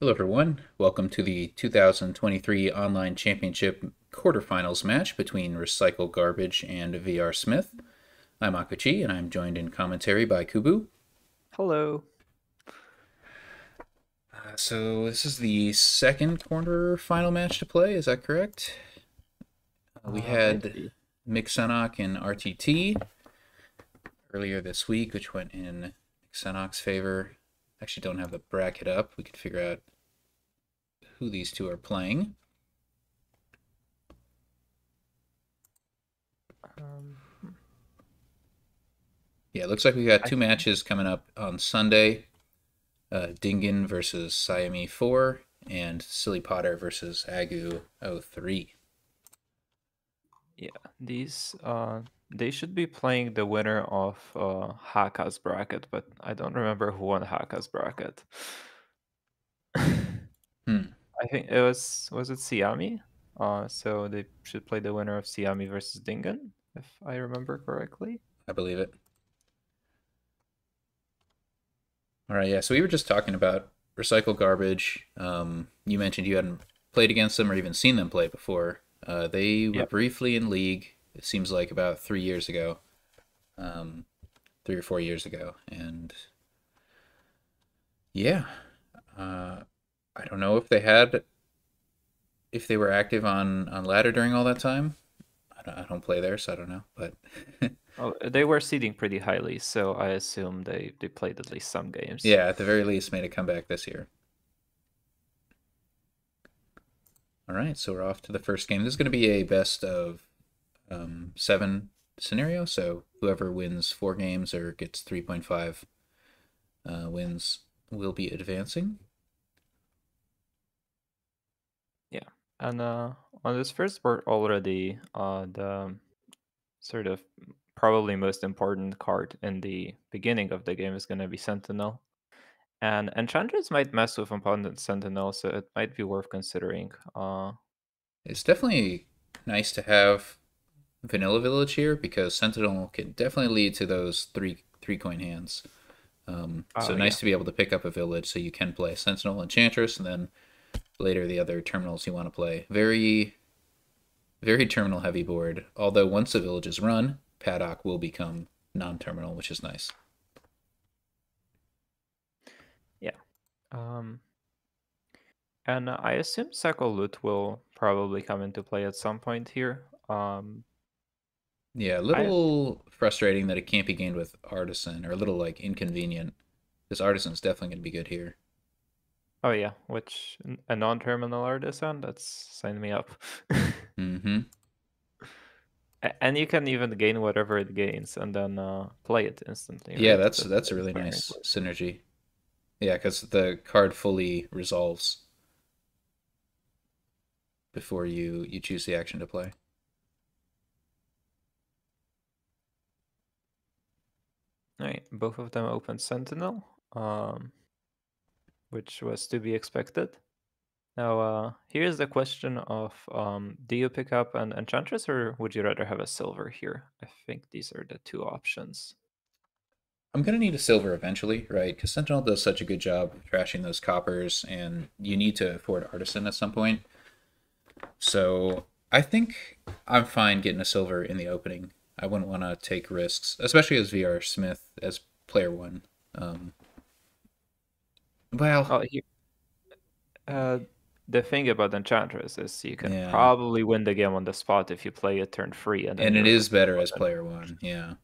Hello, everyone. Welcome to the 2023 Online Championship quarterfinals match between Recycle Garbage and VRSmith. I'm Akuchi, and I'm joined in commentary by Kubu. Hello. So this is the second quarterfinal match to play. Is that correct? We Might had be. Mixenok and RTT earlier this week, which went in Mixenok's favor. Actually, don't have the bracket up. We could figure out who these two are playing. Um, Yeah, it looks like we got I two matches coming up on Sunday. Dingan versus Siamese 4 and Silly Potter versus Agu 03. yeah, these they should be playing the winner of Haka's bracket, but I don't remember who won Haka's bracket. Hmm, I think was it Siami? So they should play the winner of Siami versus Dingen, if I remember correctly. I believe it. All right, yeah, so we were just talking about Recycle Garbage. You mentioned you hadn't played against them or even seen them play before. They were Yeah. briefly in league, it seems like about 3 years ago, 3 or 4 years ago. And yeah, uh, I don't know if they were active on ladder during all that time. I don't play there, so I don't know. But Oh, they were seeding pretty highly, so I assume they played at least some games. yeah, at the very least, made a comeback this year. All right, so we're off to the first game. This is going to be a best of seven scenario. So whoever wins 4 games or gets 3.5 wins will be advancing. Yeah. And on this first board already, the sort of probably most important card in the beginning of the game is going to be Sentinel. And Enchantress might mess with opponent Sentinel, so it might be worth considering. It's definitely nice to have Vanilla Village here because Sentinel can definitely lead to those three coin hands. So Oh, nice yeah. to be able to pick up a village so you can play Sentinel Enchantress and then later the other terminals you want to play. Very terminal heavy board. Although once the village is run, Paddock will become non-terminal, which is nice. Yeah. Um, and I assume Sacco Loot will probably come into play at some point here. Yeah, a I little frustrating that it can't be gained with Artisan, or a little like inconvenient. This Artisan's definitely going to be good here. Oh yeah, which a non-terminal artisan? That's sign me up. Mm-hmm. And you can even gain whatever it gains and then play it instantly, Yeah, right? that's a The really pairing nice works. synergy. Yeah, because the card fully resolves before you choose the action to play. All right, both of them open Sentinel, which was to be expected. Now, here's the question of do you pick up an Enchantress or would you rather have a Silver here? I think these are the two options. I'm gonna need a silver eventually, right? Because Sentinel does such a good job of trashing those coppers, and you need to afford Artisan at some point. So I think I'm fine getting a silver in the opening. I wouldn't want to take risks, especially as VRSmith as player one. Um, well, Oh, here, uh, the thing about Enchantress is you can yeah, probably win the game on the spot if you play it turn free and then and you it remove is better as the player one. Yeah.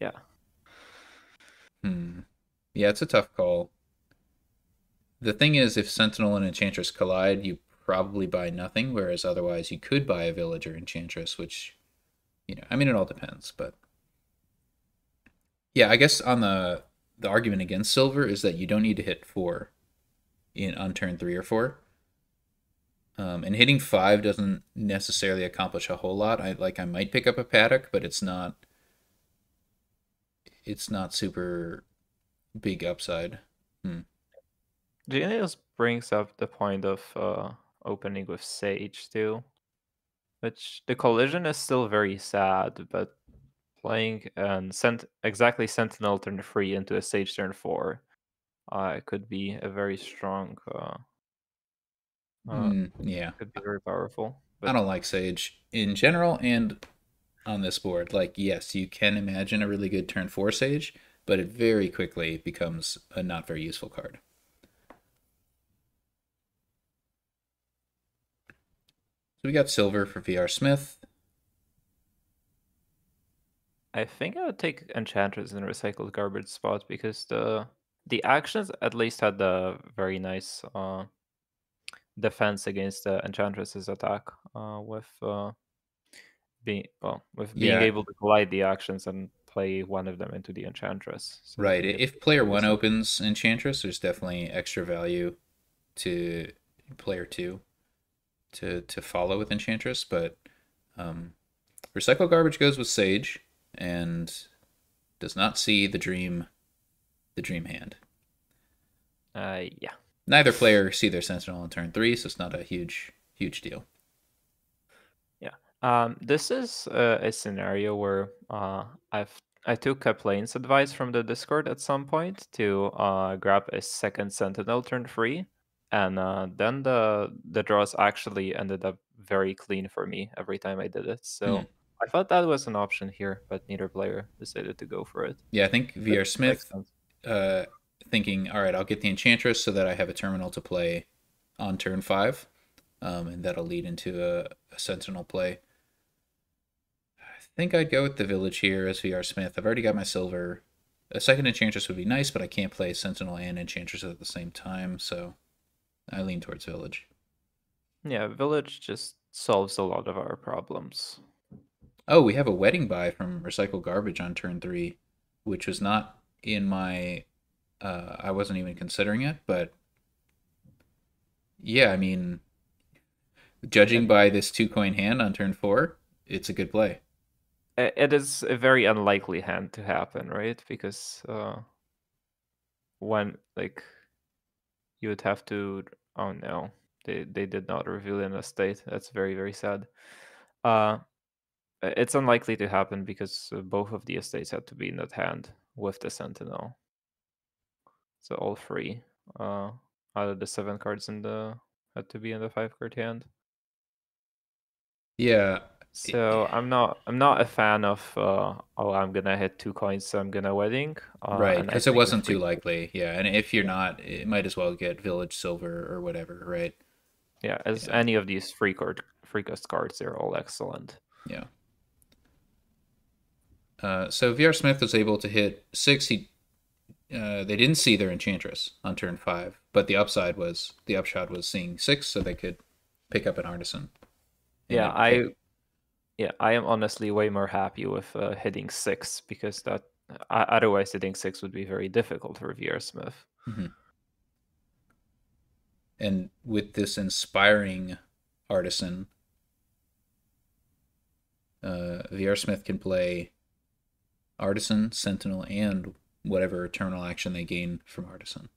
Yeah. Hmm. Yeah, it's a tough call. The thing is, if Sentinel and Enchantress collide, you probably buy nothing, whereas otherwise you could buy a Villager Enchantress, which, I mean, it all depends. But yeah, I guess on the argument against silver is that you don't need to hit 4 on turn 3 or 4. And hitting 5 doesn't necessarily accomplish a whole lot. I might pick up a Paddock, but it's not super big upside. Hmm. Genius brings up the point of opening with Sage too, which the collision is still very sad, but playing and exactly Sentinel turn 3 into a Sage turn 4 could be a very strong Yeah, Could be very powerful. I But don't like Sage in general and on this board. Like, yes, you can imagine a really good turn 4 Sage, but it very quickly becomes a not very useful card. So we got silver for VRSmith. I think I would take Enchantress in recycled garbage spot because the actions at least had the very nice defense against the Enchantress's attack with being Yeah, able to collide the actions and play one of them into the Enchantress, so you right. can get If player the 1 same. opens Enchantress, there's definitely extra value to player 2 to follow with Enchantress, but um, recycle garbage goes with Sage and does not see the dream hand. Yeah. Neither player see their Sentinel on turn 3, so it's not a huge deal. Yeah. This is a scenario where I took Kaplane's advice from the Discord at some point to grab a second Sentinel turn 3, and then the draws actually ended up very clean for me every time I did it. Hmm. So I thought that was an option here, but neither player decided to go for it. Yeah, I think Which VR makes Smith sense. uh, thinking, all right, I'll get the Enchantress so that I have a terminal to play on turn 5, and that'll lead into a Sentinel play. I think I'd go with the Village here as VR Smith. I've already got my silver. A second Enchantress would be nice, but I can't play Sentinel and Enchantress at the same time, so I lean towards Village. Yeah, Village just solves a lot of our problems. Oh, we have a Wedding Buy from Recycle Garbage on turn 3, which was not in my. I wasn't even considering it, but yeah, I mean, Yeah, judging by this 2 coin hand on turn 4, it's a good play. it is a very unlikely hand to happen, right? Because when like you would have to. Oh no, they did not reveal an estate. That's very very sad. Uh, it's unlikely to happen because both of the estates had to be in that hand with the Sentinel. So all three uh, out of the 7 cards in the had to be in the 5 card hand. Yeah, So I'm not a fan of oh, I'm gonna hit 2 coins, so I'm gonna wedding. right, And I because it take a wasn't free too card. likely. Yeah, and if you're Yeah, not, it might as well get Village Silver or whatever, right? yeah. As Yeah, any of these free cost cards, they're all excellent. yeah. So VR Smith was able to hit 6. They didn't see their Enchantress on turn 5, but the upshot was seeing 6, so they could pick up an Artisan, and Yeah, it paid. I am honestly way more happy with hitting 6 because that otherwise hitting 6 would be very difficult for VRSmith. Mm-hmm. And with this inspiring Artisan, VR Smith can play Artisan, Sentinel, and whatever eternal action they gain from Artisan.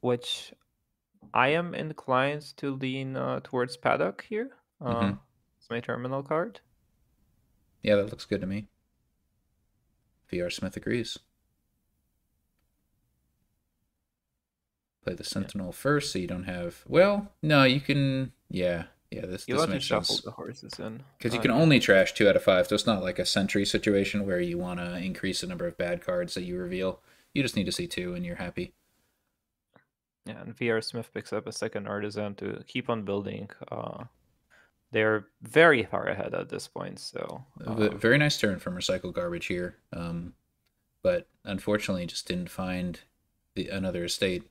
Which I am inclined to lean towards Paddock here. Mm-hmm. It's my terminal card. Yeah, that looks good to me. VR Smith agrees. Play the Yeah. Sentinel first, so you don't have. Well, no, you can. Yeah, yeah. You This want to shuffle mentions the horses in. because you can Yeah. only trash 2 out of 5, so it's not like a Sentry situation where you want to increase the number of bad cards that you reveal. You just need to see 2, and you're happy. Yeah, and VR Smith picks up a second Artisan to keep on building. They're very far ahead at this point, so Very nice turn from Recycle Garbage here, but unfortunately, just didn't find another estate.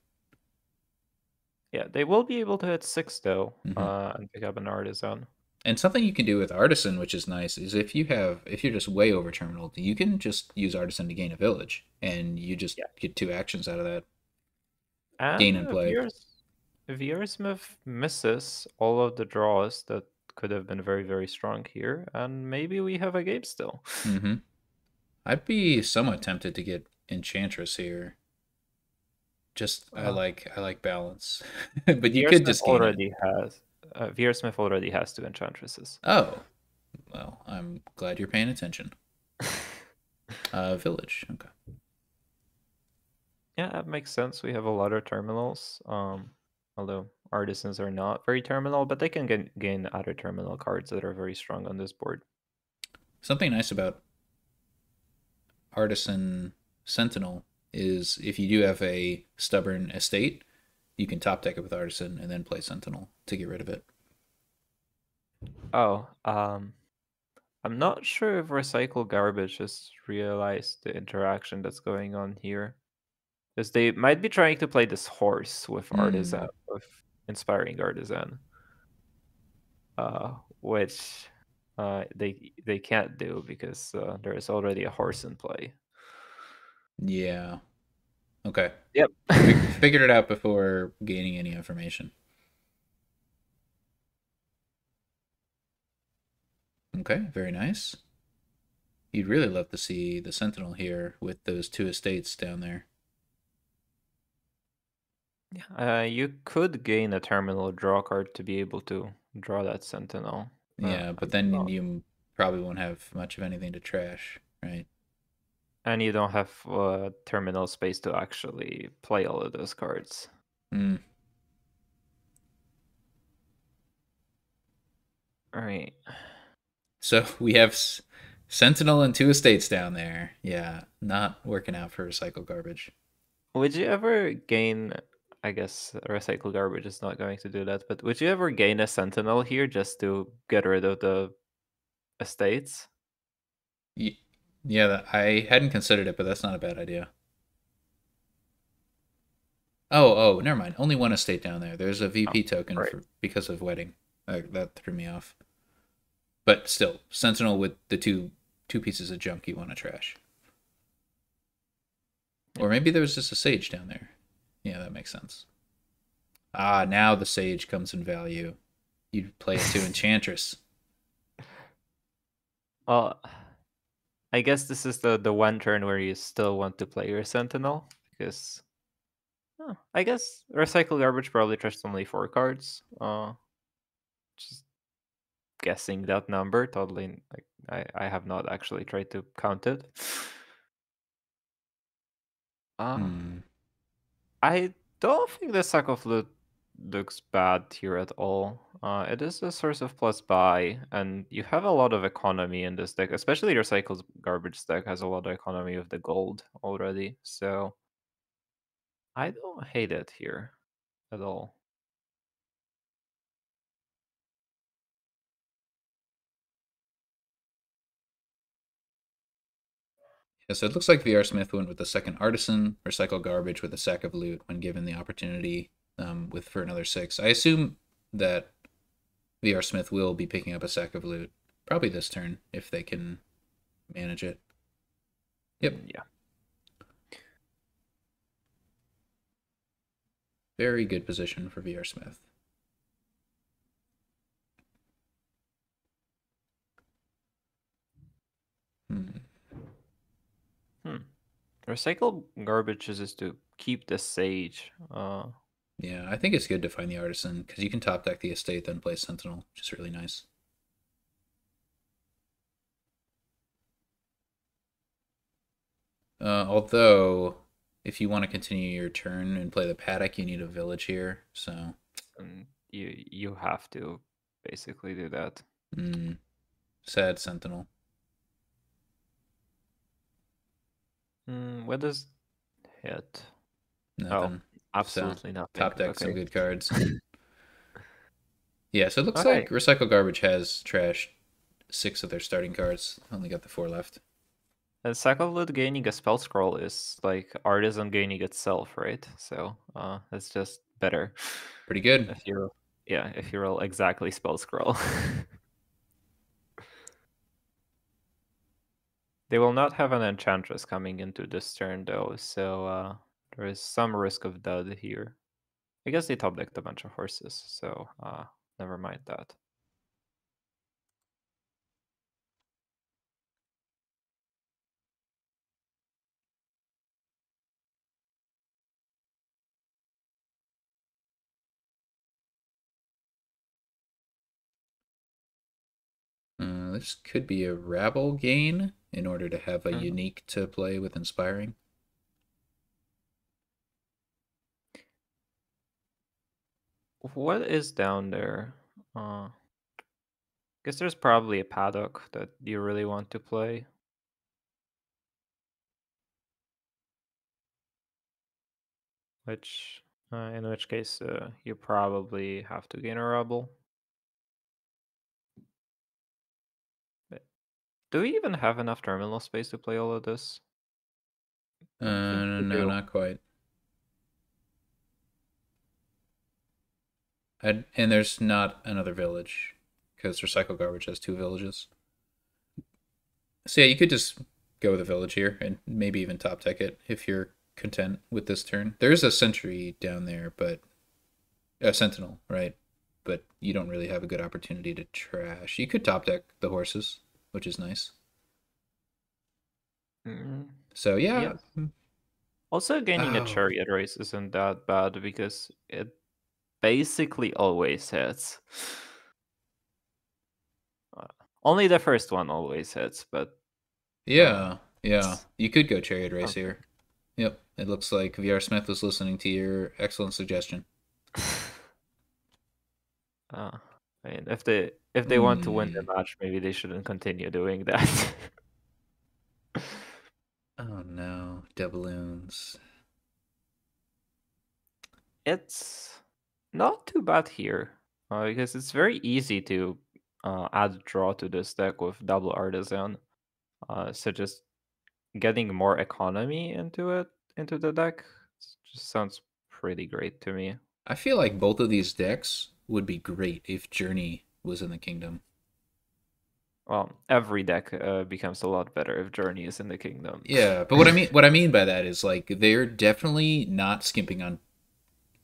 yeah, they will be able to hit 6 though, Mm-hmm. and pick up an Artisan. And something you can do with Artisan, which is nice, is if you're just way over terminal, you can just use Artisan to gain a village, and you just Yeah, get 2 actions out of that. Gain and and play. VR Smith misses all of the draws that could have been very very strong here, and maybe we have a game still. Mm-hmm. I'd be somewhat tempted to get Enchantress here. Just Uh, I like balance, but you VR could Smith just gain it. already has VR Smith already has 2 Enchantresses. Oh, well, I'm glad you're paying attention. Village. Okay. Yeah, that makes sense. We have a lot of terminals. Although Artisans are not very terminal, but they can gain other terminal cards that are very strong on this board. Something nice about Artisan Sentinel is if you do have a stubborn estate, you can top deck it with Artisan and then play Sentinel to get rid of it. Oh, I'm not sure if Recycle Garbage just realized the interaction that's going on here. Because they might be trying to play this horse with Artisan, with Inspiring Artisan. Which they can't do because there is already a horse in play. Yeah. Okay. Yep. Figured it out before gaining any information. Okay, very nice. You'd really love to see the Sentinel here with those two estates down there. You could gain a terminal draw card to be able to draw that Sentinel. Yeah, but I'm then not- you probably won't have much of anything to trash, right? And you don't have terminal space to actually play all of those cards. Hmm. All right. So we have Sentinel and two estates down there. Yeah, not working out for Recycle Garbage. Would you ever gain? I guess Recycle Garbage is not going to do that, but would you ever gain a Sentinel here just to get rid of the estates? Yeah, I hadn't considered it, but that's not a bad idea. Oh, never mind. Only one estate down there. There's a VP token right. for because of wedding. That threw me off. But still, Sentinel with the two pieces of junk you want to trash. Or maybe there was just a sage down there. Yeah, that makes sense. Ah, now the sage comes in value. You'd play it to Enchantress. Well, I guess this is the one turn where you still want to play your Sentinel because I guess Recycle Garbage probably trust only 4 cards. Just guessing that number. Totally, like I have not actually tried to count it. Hmm. I don't think the Sack of Flute looks bad here at all. It is a source of plus buy, and you have a lot of economy in this deck, especially your Cycles Garbage deck has a lot of economy with the gold already, so I don't hate it here at all. Yeah, so it looks like VRSmith went with the second Artisan, Recycle Garbage with a sack of loot when given the opportunity with for another 6. I assume that VRSmith will be picking up a sack of loot probably this turn if they can manage it. Yep. Yeah. Very good position for VRSmith. Recycle Garbage is just to keep the Sage. Yeah, I think it's good to find the Artisan because you can top deck the estate, then play Sentinel, which is really nice. Although, if you want to continue your turn and play the paddock, you need a village here. So, And you have to basically do that. sad Sentinel. What does hit? Nothing. Oh, absolutely nothing. Top deck Okay. some good cards. Yeah, so it looks Okay. like Recycle Garbage has trashed 6 of their starting cards. Only got the 4 left. And Sackled gaining a spell scroll is like Artisan gaining itself, right? So it's just better. Pretty good. If you roll exactly spell scroll. They will not have an Enchantress coming into this turn though, so there is some risk of dud here. I guess they top decked a bunch of horses, so never mind that. This could be a rabble gain in order to have a Mhm. unique to play with Inspiring. What is down there? Guess there's probably a paddock that you really want to play. Which, in which case, you probably have to gain a rebel. But do we even have enough terminal space to play all of this? I don't think we No, do. not quite. And there's not another village because recycle garbage has 2 villages. So yeah, you could just go with a village here and maybe even top deck it if you're content with this turn. There's a sentry down there, but a sentinel, right? But you don't really have a good opportunity to trash. You could top deck the horses, which is nice. Mm, So yeah. yes. Also, gaining a Oh chariot race isn't that bad because it basically always hits. Uh, Only the first one always hits, but yeah, yeah. it's You could go chariot race something. here. Yep. It looks like VRSmith was listening to your excellent suggestion. Uh, I mean, if they want to win the Hmm. match, maybe they shouldn't continue doing that. Oh no, doubloons. It's not too bad here, because it's very easy to add draw to this deck with double artisan. So just getting more economy into the deck just sounds pretty great to me. I feel like both of these decks would be great if Journey was in the kingdom. Well, every deck becomes a lot better if Journey is in the kingdom. Yeah, but what I mean by that is like they're definitely not skimping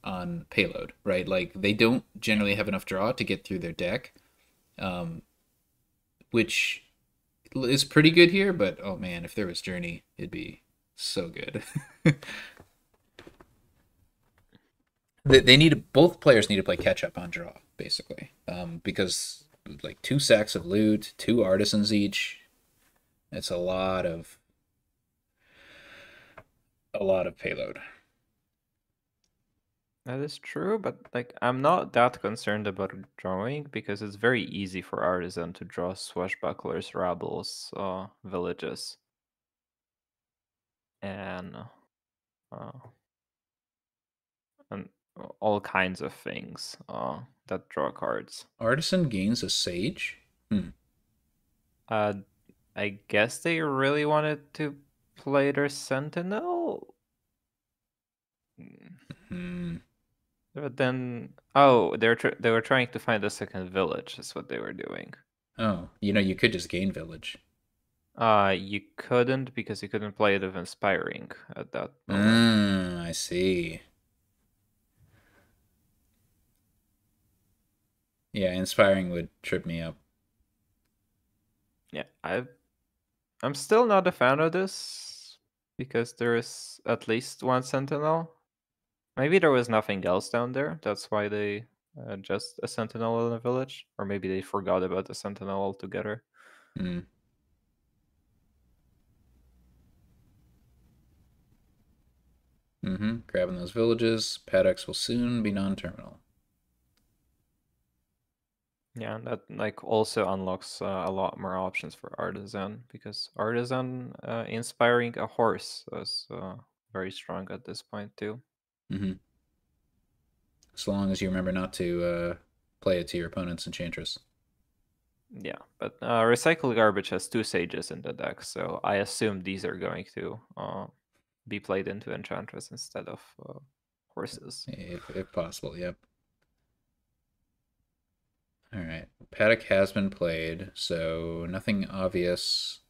on payload, right? Like they don't generally have enough draw to get through their deck, um, which is pretty good here. But oh man, if there was Journey, it'd be so good. They need both players need to play catch up on draw basically, because like 2 sacks of loot, 2 artisans each. It's a lot of payload. That is true, but like I'm not that concerned about drawing because it's very easy for Artisan to draw swashbucklers, rebels, villages, and uh, and all kinds of things that draw cards. Artisan gains a sage. Hmm. Uh, I guess they really wanted to play their Sentinel. Hmm. But then, oh, they were trying to find a second village. Is what they were doing. Oh, you could just gain village. You couldn't because you couldn't play it with Inspiring at that moment. I see. Yeah, inspiring would trip me up. Yeah, I'm still not a fan of this because there is at least one Sentinel. Maybe there was nothing else down there. That's why they just a Sentinel in a village, or maybe they forgot about the Sentinel altogether. Hmm. Mm-hmm. Grabbing those villages. Paddocks will soon be non-terminal. Yeah, and that like also unlocks a lot more options for Artisan because Artisan inspiring a horse is very strong at this point too. Mm-hmm. As long as you remember not to play it to your opponent's enchantress. Yeah, but Recycle Garbage has 2 sages in the deck, so I assume these are going to be played into Enchantress instead of horses. If possible, yep. All right. Paddock has been played, so nothing obvious.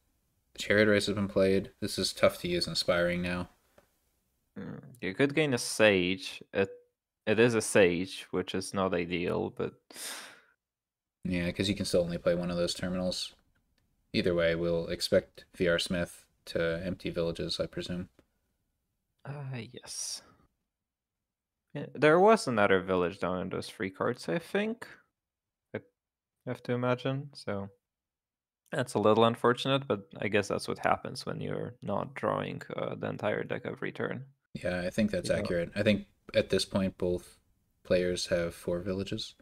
Chariot Race has been played. This is tough to use inspiring now. You could gain a Sage. It is a Sage, which is not ideal, but Yeah, because you can still only play one of those terminals. Either way, we'll expect VRSmith to empty villages, I presume. yes. Yeah, there was another village down in those 3 cards, I think. I have to imagine. So that's a little unfortunate, but I guess that's what happens when you're not drawing the entire deck every turn. Yeah, I think that's You know, accurate. I think at this point, both players have 4 villages.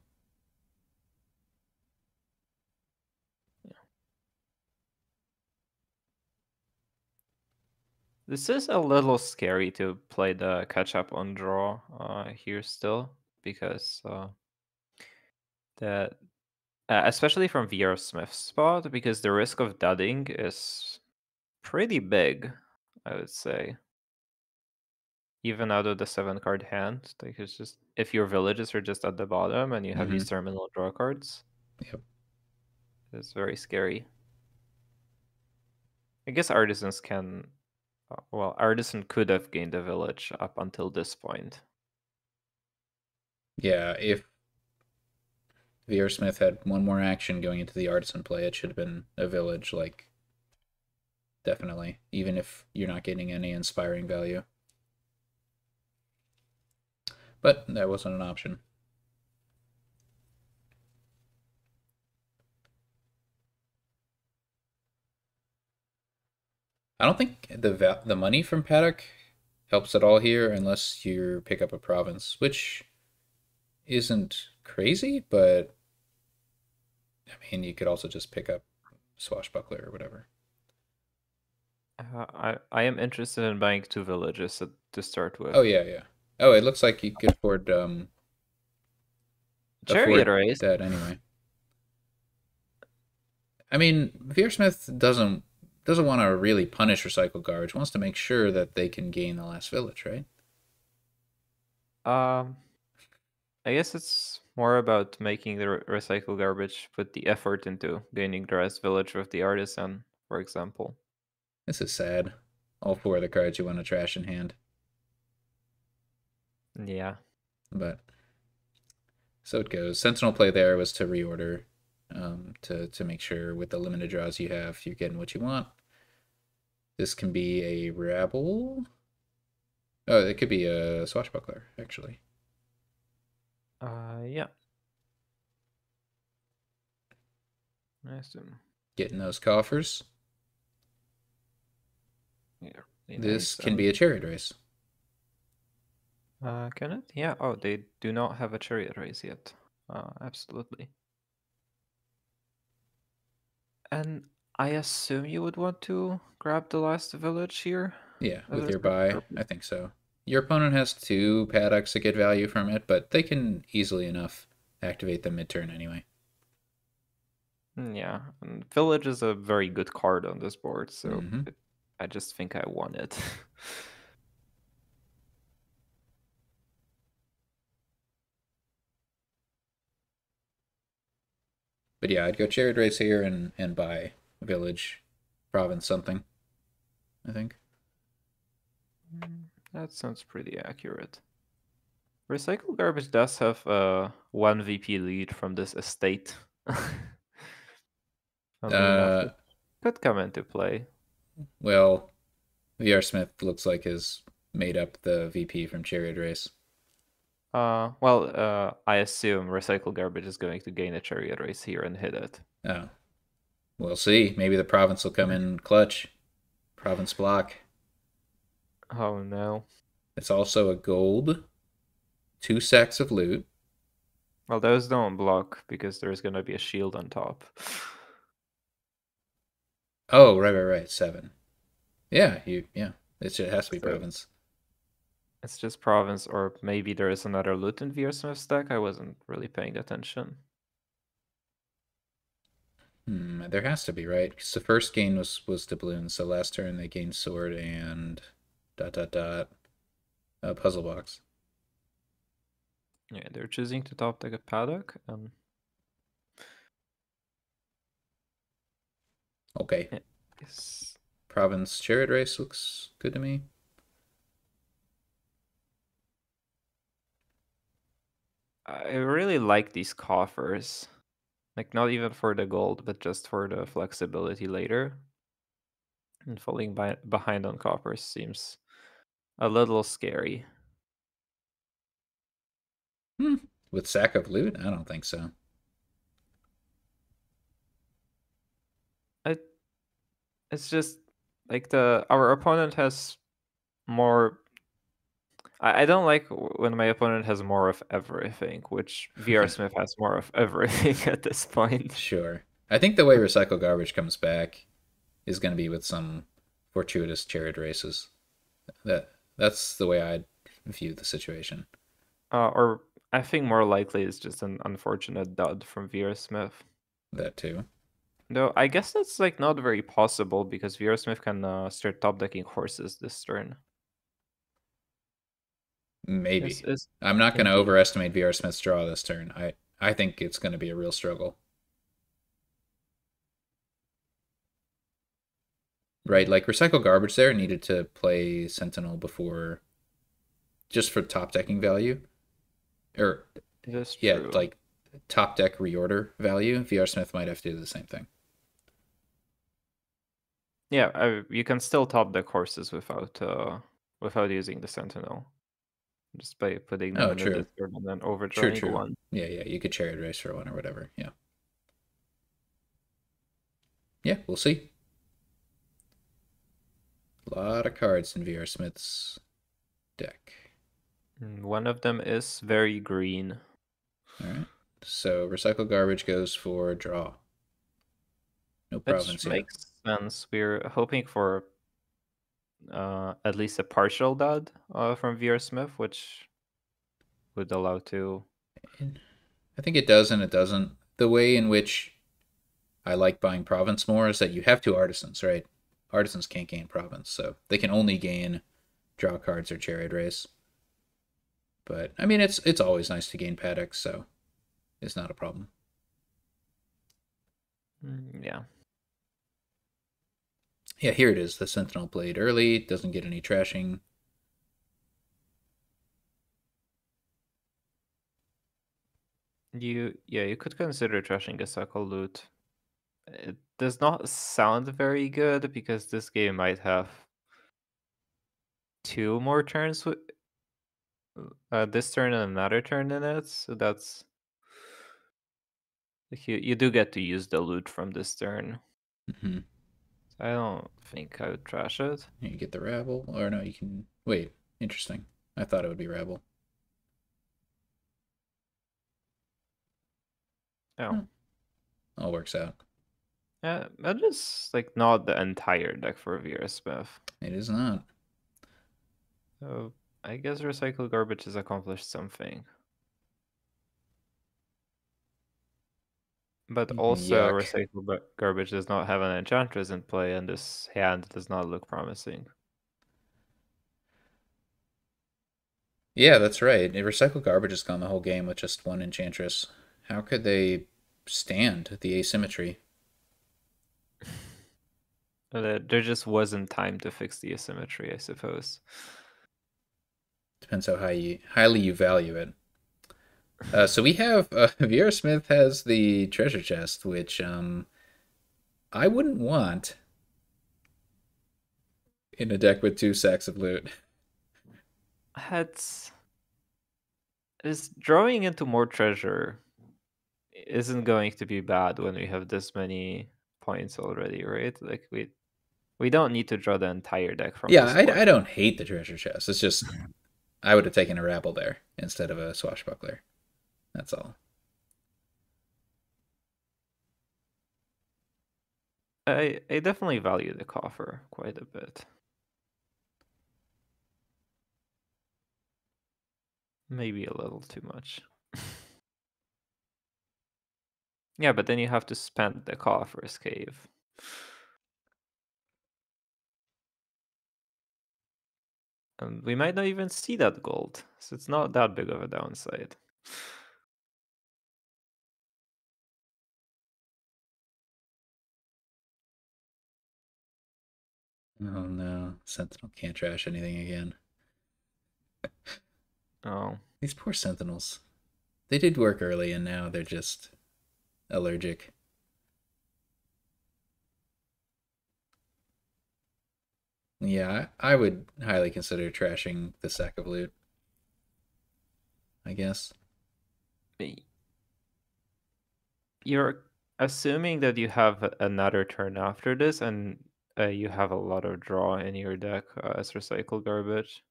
This is a little scary to play the catch up on draw here still, because that especially from VRSmith's spot, because the risk of dudding is pretty big, I would say. Even out of the 7-card hand, like it's just if your villages are just at the bottom and you have these terminal draw cards, Yep. it's very scary. I guess artisans can. Well, Artisan could have gained a village up until this point. Yeah, if VRSmith had one more action going into the Artisan play, it should have been a village, like, definitely, even if you're not getting any inspiring value. But that wasn't an option. I don't think the money from Paddock helps at all here unless you pick up a province, which isn't crazy, but I mean, you could also just pick up Swashbuckler or whatever. I am interested in buying 2 villages to start with. Oh yeah, yeah. Oh, it looks like you could afford Chariot race. that anyway. I mean, VRSmith doesn't want to really punish Recycle Garbage. Wants to make sure that they can gain the last village, right? I guess it's more about making the recycle garbage put the effort into gaining the rest village with the artisan, for example. This is sad. All 4 of the cards you want to trash in hand. Yeah. But so it goes. Sentinel play there was to reorder, to make sure with the limited draws you have, you're getting what you want. This can be a Rabble. Oh, it could be a Swashbuckler, actually. Yeah. Nice. Getting those coffers. Yeah. This can be a chariot race. Can it? Yeah. Oh, they do not have a chariot race yet. Absolutely. And I assume you would want to grab the last village here? Yeah, with your buy, I think so. Your opponent has 2 paddocks to get value from it, but they can easily enough activate them mid-turn anyway. Yeah, and village is a very good card on this board, so Mhm. I just think I won it. But yeah, I'd go chariot race here and buy village, province, something. I think. That sounds pretty accurate. Recycle Garbage does have a 1 VP lead from this estate. Funnily enough, it could come into play. Well, VRSmith looks like has made up the VP from chariot race. Well, I assume Recycle Garbage is going to gain a chariot race here and hit it. Oh, we'll see. Maybe the province will come in clutch. Province block. Oh no. It's also a gold, 2 sacks of loot. Well, those don't block because there's gonna be a shield on top. Oh, right. 7. Yeah, it has to be province. It's just province, or maybe there is another loot in VRSmith's deck. I wasn't really paying attention. There has to be, right? Because the first gain was doubloon, so last turn they gained sword and ... puzzle box. Yeah, they're choosing to top deck a paddock. Okay. Yes. Province chariot race looks good to me. I really like these coffers. Like, not even for the gold, but just for the flexibility later. And falling behind on coffers seems a little scary. With sack of loot? I don't think so. It's just like our opponent has more. I don't like when my opponent has more of everything, which VRSmith has more of everything at this point. Sure. I think the way Recycle Garbage comes back is going to be with some fortuitous chariot races. That's the way I'd view the situation. Or I think more likely it's just an unfortunate dud from VRSmith. That too. Though I guess that's like not very possible because VRSmith can start top decking horses this turn. Maybe. Is I'm not going to thinking. overestimate VRSmith's draw this turn. I think it's going to be a real struggle. Right, like Recycle Garbage there needed to play Sentinel before, just for top decking value. Or, It is yeah, true. like top deck reorder value. VRSmith might have to do the same thing. Yeah, you can still top deck horses without using the Sentinel, just by putting them Oh, in the true. discard and then True, overdrawing true. one. Yeah, you could chariot race for one or whatever. Yeah. Yeah, we'll see. A lot of cards in VRSmith's deck. One of them is very green. All right. So Recycle Garbage goes for draw. No Which province yet. makes sense. We're hoping for at least a partial dud from VRSmith, which would allow to. I think it does and it doesn't. The way in which I like buying province more is that you have two artisans, right? Artisans can't gain province, so they can only gain draw cards or chariot race. But I mean, it's always nice to gain paddocks, so it's not a problem. Yeah. Yeah, here it is. The Sentinel played early, doesn't get any trashing. You could consider trashing a Suckle Loot. It does not sound very good because this game might have two more turns with this turn and another turn in it, so that's like you do get to use the loot from this turn. Mm-hmm. I don't think I would trash it. You get the rabble, or no, you can wait. Interesting. I thought it would be rabble. Oh, All works out. yeah, that is like not the entire deck for VRSmith. It is not. So I guess Recycle Garbage has accomplished something. But also, Yuck. Recycle Garbage does not have an Enchantress in play, and this hand does not look promising. Yeah, that's right. Recycle Garbage has gone the whole game with just one Enchantress. How could they stand the asymmetry? There just wasn't time to fix the asymmetry, I suppose. Depends how highly you value it. So we have VRSmith has the treasure chest, which I wouldn't want in a deck with two sacks of loot. That's is drawing into more treasure isn't going to be bad when we have this many points already, right? Like we don't need to draw the entire deck from Yeah, this point. I don't hate the treasure chest. It's just I would have taken a rabble there instead of a swashbuckler. That's all. I definitely value the coffer quite a bit. Maybe a little too much. Yeah, but then you have to spend the coffer's cave. And we might not even see that gold, so it's not that big of a downside. Oh no, Sentinel can't trash anything again. Oh. These poor Sentinels. They did work early and now they're just allergic. Yeah, I would highly consider trashing the sack of loot. I guess. You're assuming that you have another turn after this, and you have a lot of draw in your deck as recycle garbage.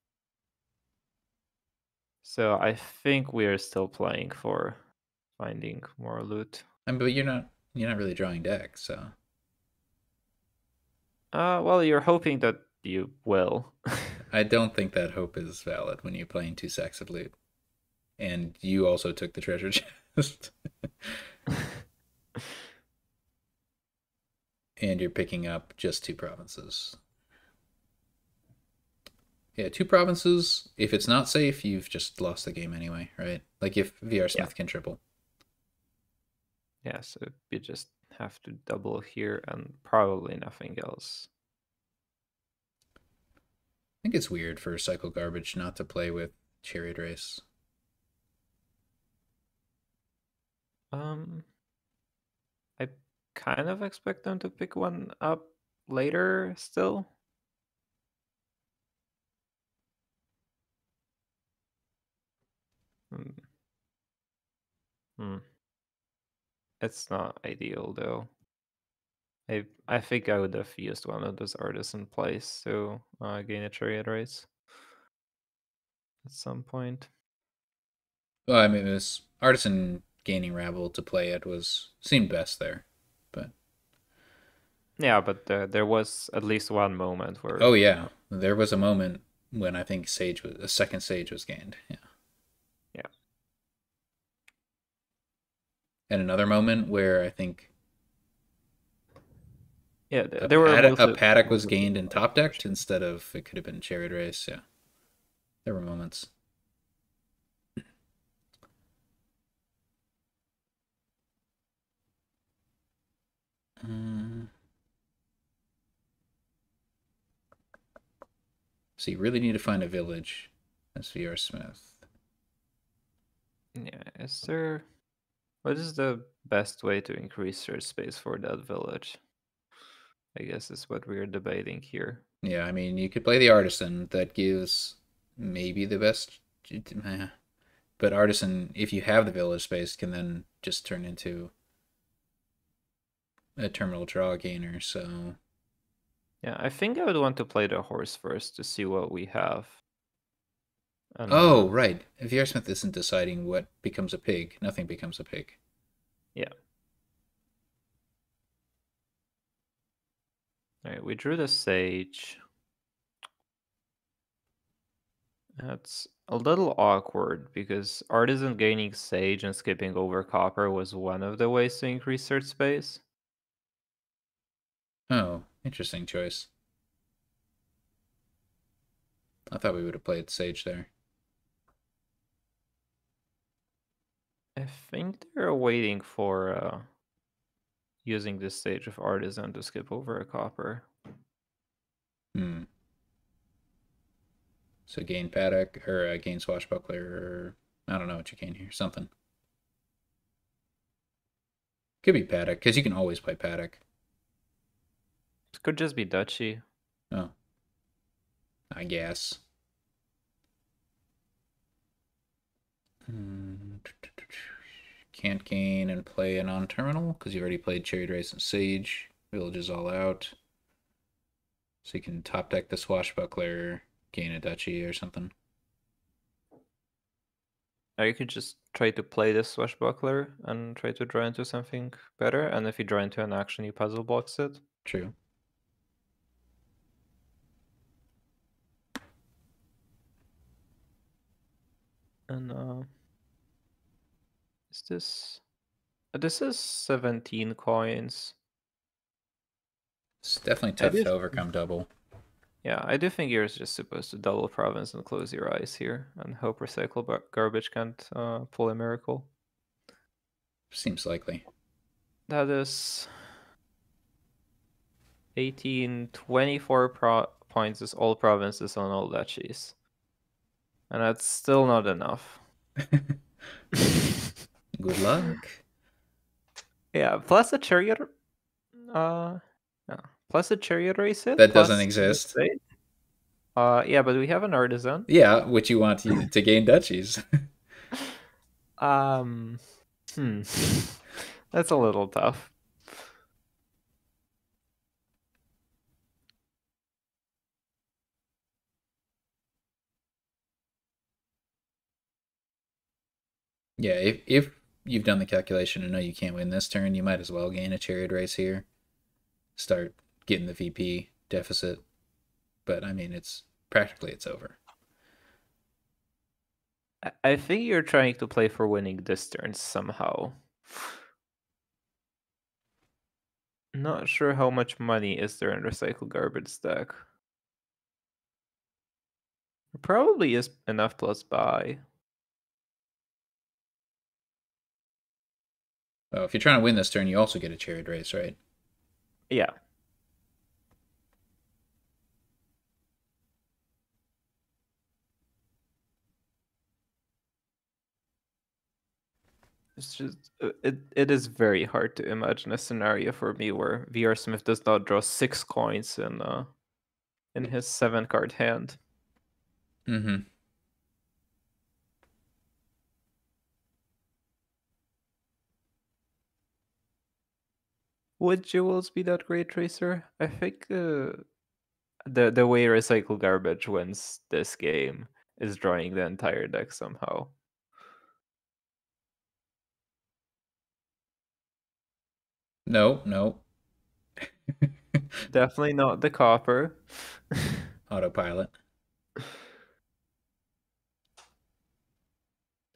So I think we are still playing for finding more loot. I mean, but you're not really drawing decks, so Well, you're hoping that you will. I don't think that hope is valid when you're playing 2 sacks of loot. And you also took the treasure chest. And you're picking up just 2 provinces. Yeah, 2 provinces. If it's not safe, you've just lost the game anyway, right? Like if Yeah. VRSmith can triple. Yeah, so you just have to double here and probably nothing else. I think it's weird for Cycle Garbage not to play with Chariot Race. I kind of expect them to pick one up later still. Hmm. Hmm. It's not ideal though. I think I would have used one of those Artisan plays to gain a chariot race at some point. Well, I mean, it was Artisan gaining Rabble to play it seemed best there, but Yeah, but there was at least one moment where oh yeah, there was a moment when I think a second Sage was gained. Yeah, yeah. and another moment where I think Yeah, there were a mostly paddock was moments of gained and like top decked pressure. instead of it could have been Chariot Race. Yeah, there were moments. Um, so you really need to find a village. That's VRSmith. Yeah, is there what is the best way to increase search space for that village? I guess is what we're debating here. Yeah, I mean, you could play the Artisan. That gives maybe the best. But Artisan, if you have the village space, can then just turn into a terminal draw gainer. So, Yeah, I think I would want to play the horse first to see what we have. And oh right, VRSmith isn't deciding what becomes a pig. Nothing becomes a pig. yeah. Alright, we drew the sage. That's a little awkward because Artisan gaining Sage and skipping over Copper was one of the ways to increase search space. Oh, interesting choice. I thought we would have played Sage there. I think they're waiting for using this stage of Artisan to skip over a Copper. Hmm. So gain paddock or gain swashbuckler or I don't know what you gain here. Something could be paddock because you can always play paddock. It could just be Duchy. Oh, I guess. Can't gain and play a non-terminal because you already played Chariot Race and Sage. Village is all out. So you can top deck the Swashbuckler, gain a Duchy or something. Or you could just try to play this Swashbuckler and try to draw into something better, and if you draw into an action, you puzzle box it. True. And is this... This is 17 coins. It's definitely I tough do to overcome double. Yeah, I do think you're just supposed to double province and close your eyes here and hope recycle garbage can't pull a miracle. Seems likely. That is 18, 24 points is all provinces on all duchies. And that's still not enough. Good luck. Yeah, plus a chariot. Uh, yeah, plus a chariot race hit. That doesn't Plus the exist. state. Yeah, but we have an artisan. Yeah, which you want to gain duchies. Um, hmm. That's a little tough. Yeah, if you've done the calculation and know you can't win this turn, you might as well gain a chariot race here. Start getting the VP deficit. But I mean, it's practically it's over. I think you're trying to play for winning this turn somehow. Not sure how much money is there in recycle garbage stack. Probably is enough plus buy. Oh, if you're trying to win this turn, you also get a chariot race, right? Yeah. It's just it is very hard to imagine a scenario for me where VRSmith does not draw 6 coins in his 7-card hand. Mm-hmm. Would Jewels be that great, Tracer? I think the way recycle garbage wins this game is drawing the entire deck somehow. No, no. Definitely not the copper. Autopilot.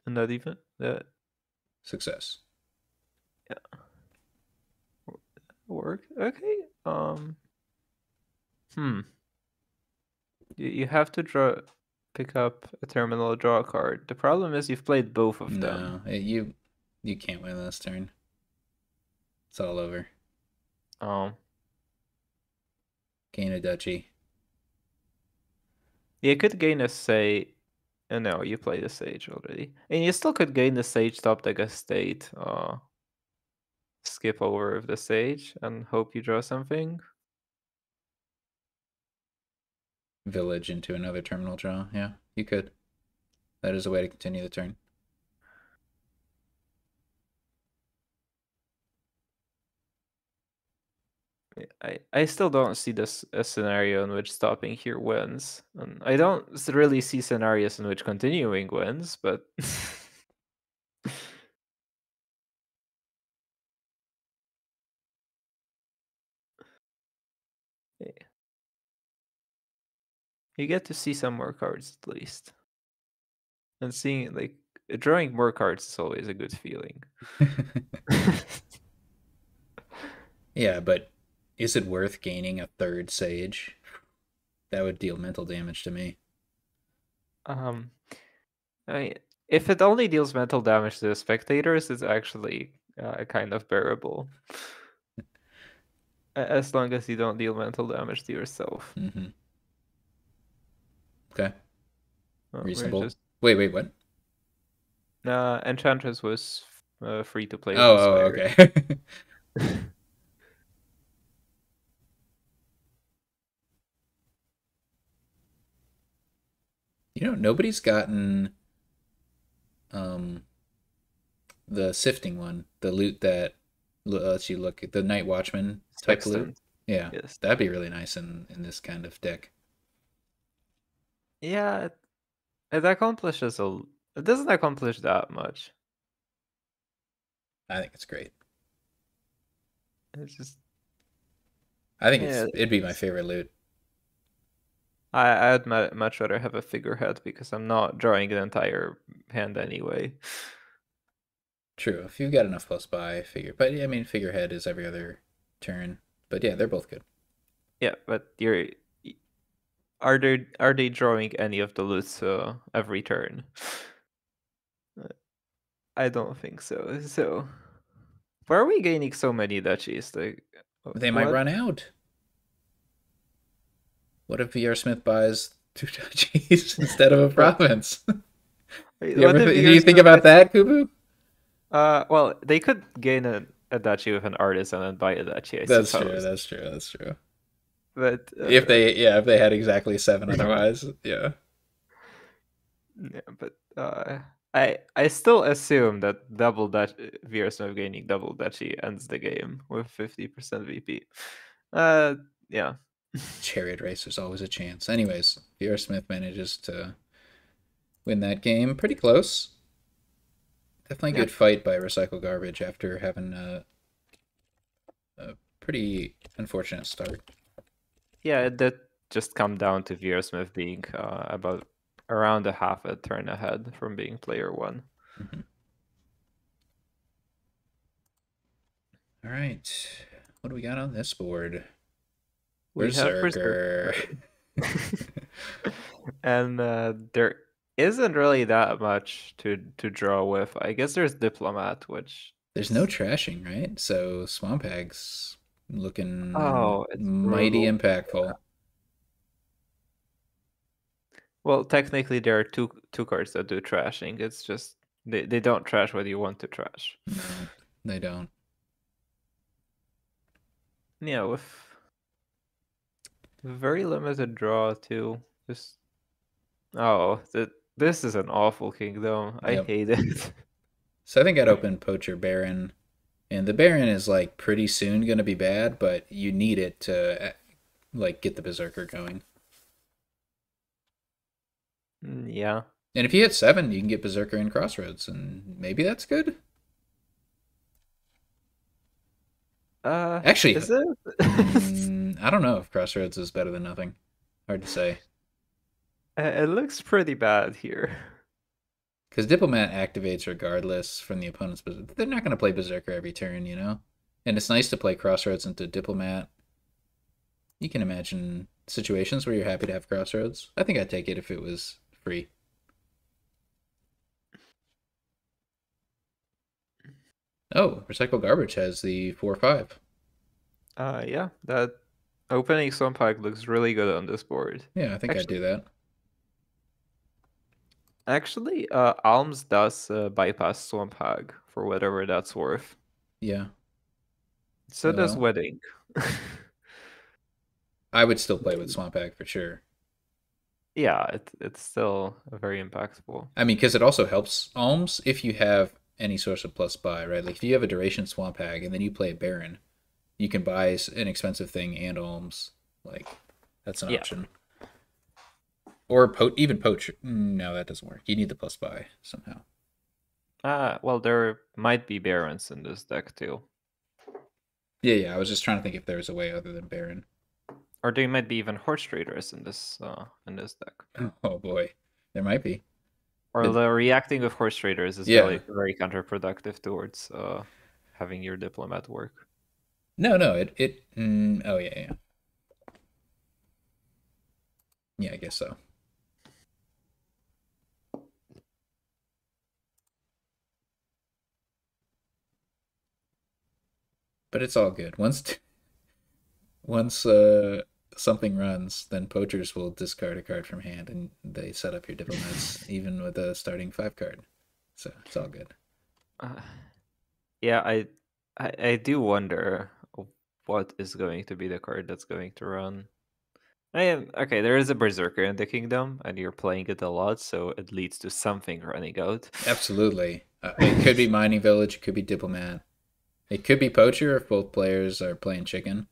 And not even that. Success. Yeah. Work. Okay. Hmm. You have to pick up a terminal draw card. The problem is you've played both of them. No, you can't win this turn. It's all over. Um. Gain a duchy. You could gain a say. No, you played a sage already, and you still could gain the sage top deck estate. Skip over the sage and hope you draw something. Village into another terminal draw. Yeah, you could. That is a way to continue the turn. I still don't see this a scenario in which stopping here wins, and I don't really see scenarios in which continuing wins, but you get to see some more cards at least, and seeing like drawing more cards is always a good feeling. Yeah, but is it worth gaining a third sage? That would deal mental damage to me. um, I if it only deals mental damage to the spectators, it's actually kind of bearable. As long as you don't deal mental damage to yourself. Mm-hmm. Okay. We're Reasonable. just Wait, what? Enchantress was free to play with Oh, Aspire. okay. Nobody's gotten the sifting one, the loot that lets you look at the Night Watchman type loot. Sextant. Yeah, Yes. that'd be really nice in this kind of deck. Yeah, it accomplishes it doesn't accomplish that much. I think it's great. It's just I think yeah. it'd be my favorite loot. I'd much rather have a figurehead because I'm not drawing the entire hand anyway. True, if you've got enough plus buy, figure. But I mean, figurehead is every other turn. But yeah, they're both good. Yeah, but are they drawing any of the loots every turn? I don't think so. So why are we gaining so many duchies? Like They might what? run out. What if VRSmith buys 2 duchies instead of a province? What if Do you think Smith about that, Kubu? well, they could gain a duchy with an artisan and buy a duchy, I That's true. suppose. That's true. That's true. But If they had exactly 7 otherwise, yeah. yeah, but I still assume that double duchy VRSmith gaining double duchy ends the game with 50% VP. Yeah. Chariot race, there's always a chance. Anyways, VRSmith manages to win that game pretty close. Definitely a Yeah, good fight by Recycle Garbage after having a pretty unfortunate start. yeah, it did just come down to VRSmith being about around a half a turn ahead from being player one. Mhm. All right. What do we got on this board? We have Berserker. Berserker. And there isn't really that much to draw with. I guess there's Diplomat, which There's no is trashing, right? So Swamp Hag's looking oh, it's mighty brutal. impactful. Well, technically there are two cards that do trashing. It's just they don't trash what you want to trash. No, they don't. Yeah, with very limited draw too. Just oh, this is an awful kingdom. I Yep. hate it. So I think I'd open Poacher Baron, and the Baron is like pretty soon gonna be bad, but you need it to like get the Berserker going. Yeah. And if you hit 7, you can get Berserker in Crossroads, and maybe that's good. Actually, Is it? I don't know if Crossroads is better than nothing. Hard to say. It looks pretty bad here. Because Diplomat activates regardless from the opponent's Berserker. They're not going to play Berserker every turn, you know? And it's nice to play Crossroads into Diplomat. You can imagine situations where you're happy to have Crossroads. I think I'd take it if it was free. Oh, Recycle Garbage has the 4/5. Yeah, that opening Swamp Hag looks really good on this board. Yeah, I think I'd Actually, do that. Alms does bypass Swamp Hag for whatever that's worth. Yeah. So does Well, Wedding. I would still play with Swamp Hag for sure. Yeah, it's still very impactful. I mean, because it also helps Alms if you have any source of plus buy, right? Like if you have a duration Swamp Hag and then you play a Baron, you can buy an expensive thing and Alms. Like that's an Yeah. option. Or even Poach. No, that doesn't work. You need the plus buy somehow. Well, there might be Barons in this deck too. Yeah. I was just trying to think if there was a way other than Baron. Or there might be even Horse Traders in this deck. Oh boy, there might be. Or But the reacting with Horse Traders is yeah, very counterproductive towards having your Diplomat work. no. Oh yeah. Yeah, I guess so. But it's all good. Once something runs, then poachers will discard a card from hand, and they set up your diplomats even with a starting 5 card. So it's all good. Uh, yeah, I do wonder what is going to be the card that's going to run. Okay, there is a Berserker in the kingdom, and you're playing it a lot, so it leads to something running out. Absolutely. It could be mining village. It could be diplomat. It could be poacher if both players are playing chicken.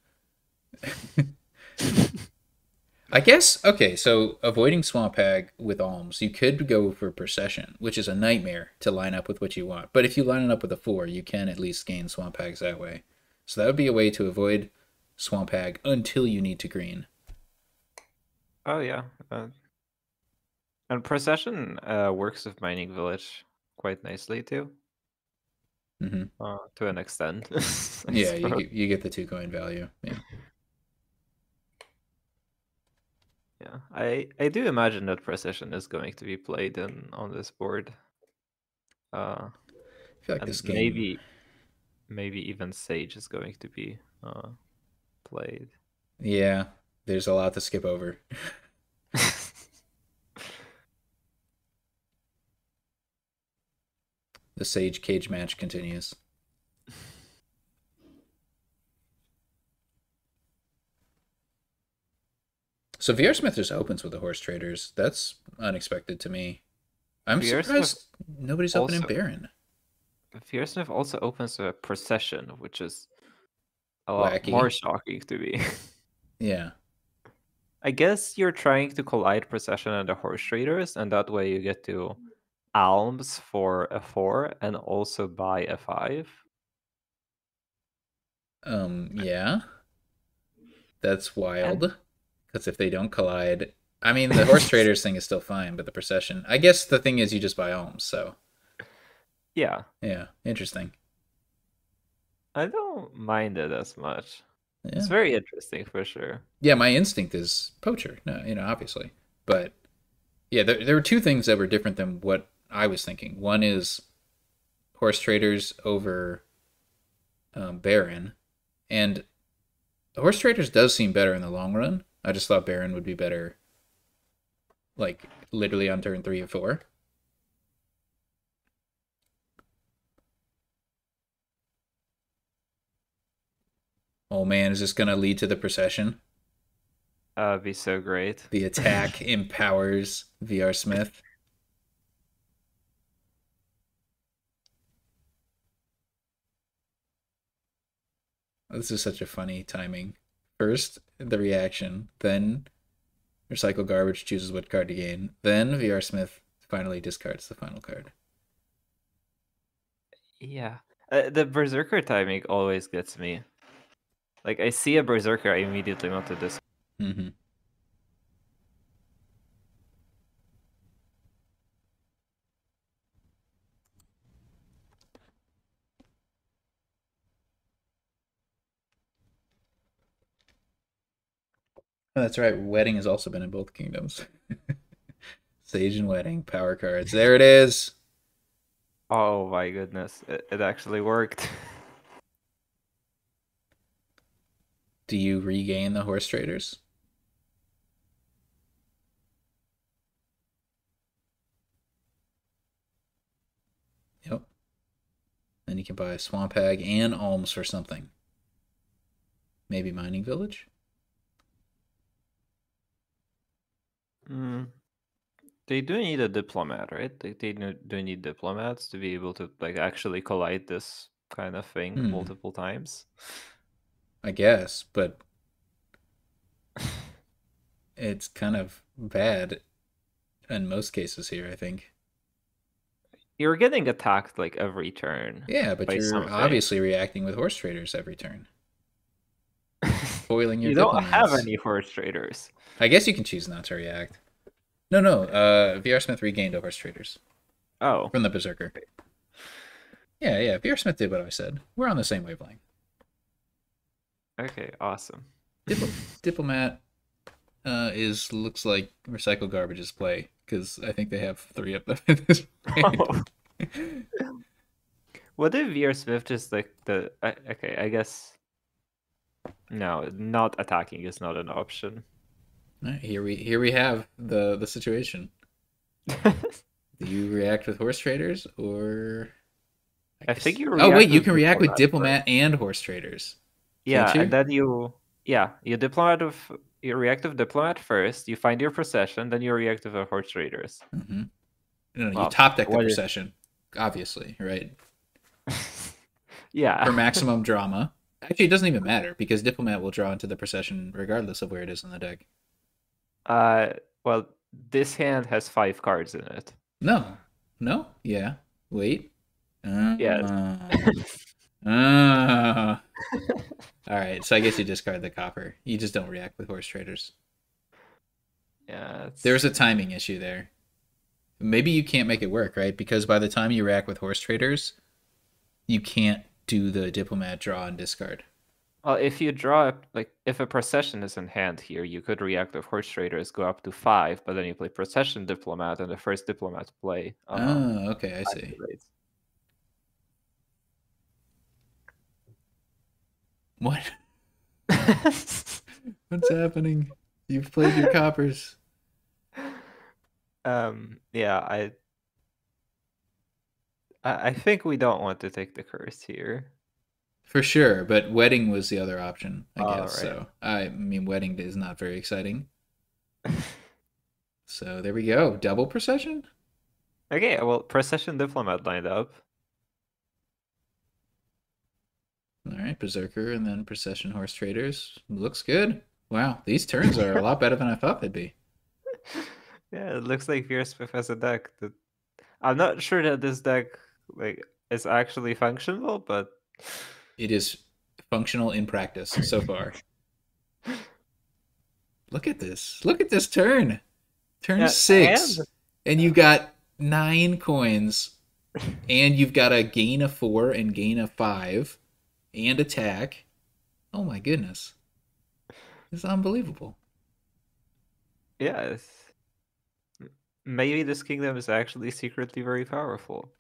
I guess, okay, so avoiding Swamp Hag with Alms, you could go for Procession, which is a nightmare to line up with what you want. But if you line it up with a 4, you can at least gain Swamp Hags that way. So that would be a way to avoid Swamp Hag until you need to green. Oh yeah, and Procession works with Mining Village quite nicely too, to an extent. I Yeah, suppose. you get the 2 coin value. Yeah. Yeah, I do imagine that Procession is going to be played on this board. I feel like And this game. maybe even Sage is going to be played. Yeah, there's a lot to skip over. The Sage cage match continues. So VRSmith just opens with the horse traders. That's unexpected to me. I'm surprised nobody's opening Baron. VRSmith also opens a Procession, which is a lot more Wacky. shocking to me. Yeah. I guess you're trying to collide Procession and the Horse Traders, and that way you get to Alms for a 4 and also buy a 5. Yeah, that's And wild. Because if they don't collide, I mean, the horse traders thing is still fine, but the procession, I guess the thing is you just buy alms, so yeah, yeah, interesting. I don't mind it as much. It's Yeah, very interesting for sure. yeah. My instinct is poacher, no, obviously, but yeah, there were two things that were different than what I was thinking. One is horse traders over Baron, and horse traders does seem better in the long run. I just thought Baron would be better, like literally on turn 3 or 4. Oh man, is this gonna lead to the procession? Be so great. The attack empowers VRSmith. This is such a funny timing. First, the reaction, then Recycle Garbage chooses what card to gain, then VRSmith finally discards the final card. Yeah. The Berserker timing always gets me. Like, I see a Berserker, I immediately want to discard. Mm-hmm. Oh, that's right. Wedding has also been in both kingdoms. Sage and Wedding, power cards. There it is. Oh my goodness, it actually worked. Do you regain the horse traders? Yep. Then you can buy a Swamp Hag and Alms for something. Maybe Mining Village? Mm. They do need a diplomat, right? They do need diplomats to be able to like actually collide this kind of thing multiple times. I guess, but it's kind of bad in most cases here, I think. You're getting attacked like every turn Yeah, but by you're something. obviously reacting with horse traders every turn, foiling your You don't have diplomats. any horse traders. I guess you can choose not to react. No, no. VRSmith regained a horse traders Oh. from the Berserker. Yeah, yeah. VRSmith did what I said. We're on the same wavelength. Okay, awesome. Diplomat is looks like Recycle Garbage's play because I think they have 3 of them at this point. Oh. What if VRSmith just like the okay, I guess no, not attacking is not an option. Right, here we have the situation. Do you react with horse traders or I think you oh wait, react you with can react with diplomat diplomat first. and horse traders, can't Yeah, and you? then you diplomat with you react with diplomat first, you find your procession, then you react with the horse traders. Mm-hmm. No, you Well, top deck the what if procession, obviously, right? yeah. For maximum drama. Actually, it doesn't even matter because diplomat will draw into the procession regardless of where it is in the deck. Uh well, this hand has 5 cards in it. No, no, yeah. Wait. Yes. Uh, all right, so I guess you discard the copper. You just don't react with horse traders. Yeah, it's There's a timing issue there. Maybe you can't make it work, right? Because by the time you react with horse traders, you can't do the diplomat draw and discard. well, if you draw like if a procession is in hand here, you could react with horse traders, go up to 5, but then you play procession diplomat, and the first diplomat play Oh, okay, I see. activates. What? What's happening? You've played your coppers. Yeah, I think we don't want to take the curse here. For sure, but wedding was the other option, I All guess. right. So, I mean, wedding is not very exciting. So, there we go. Double procession? Okay, well, procession diplomat lined up. All right, berserker and then procession horse traders. Looks good. Wow, these turns are a lot better than I thought they'd be. Yeah, it looks like VRSmith has a deck that I'm not sure that this deck is actually functional, but It is functional in practice so far. Look at this. Look at this turn. Turn yeah, and 6. And you got 9 coins. And you've got a gain of 4 and gain of 5. And attack. Oh my goodness. It's unbelievable. yes, maybe this kingdom is actually secretly very powerful.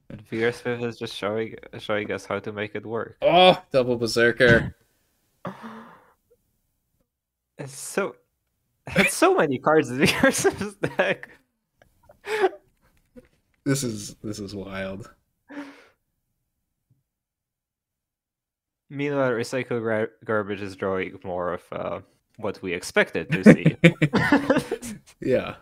And VRSmith is just showing us how to make it work. Oh, double berserker. It's so many cards in VRSmith's deck. This is wild. Meanwhile, recycle garbage is drawing more of what we expected to see. Yeah.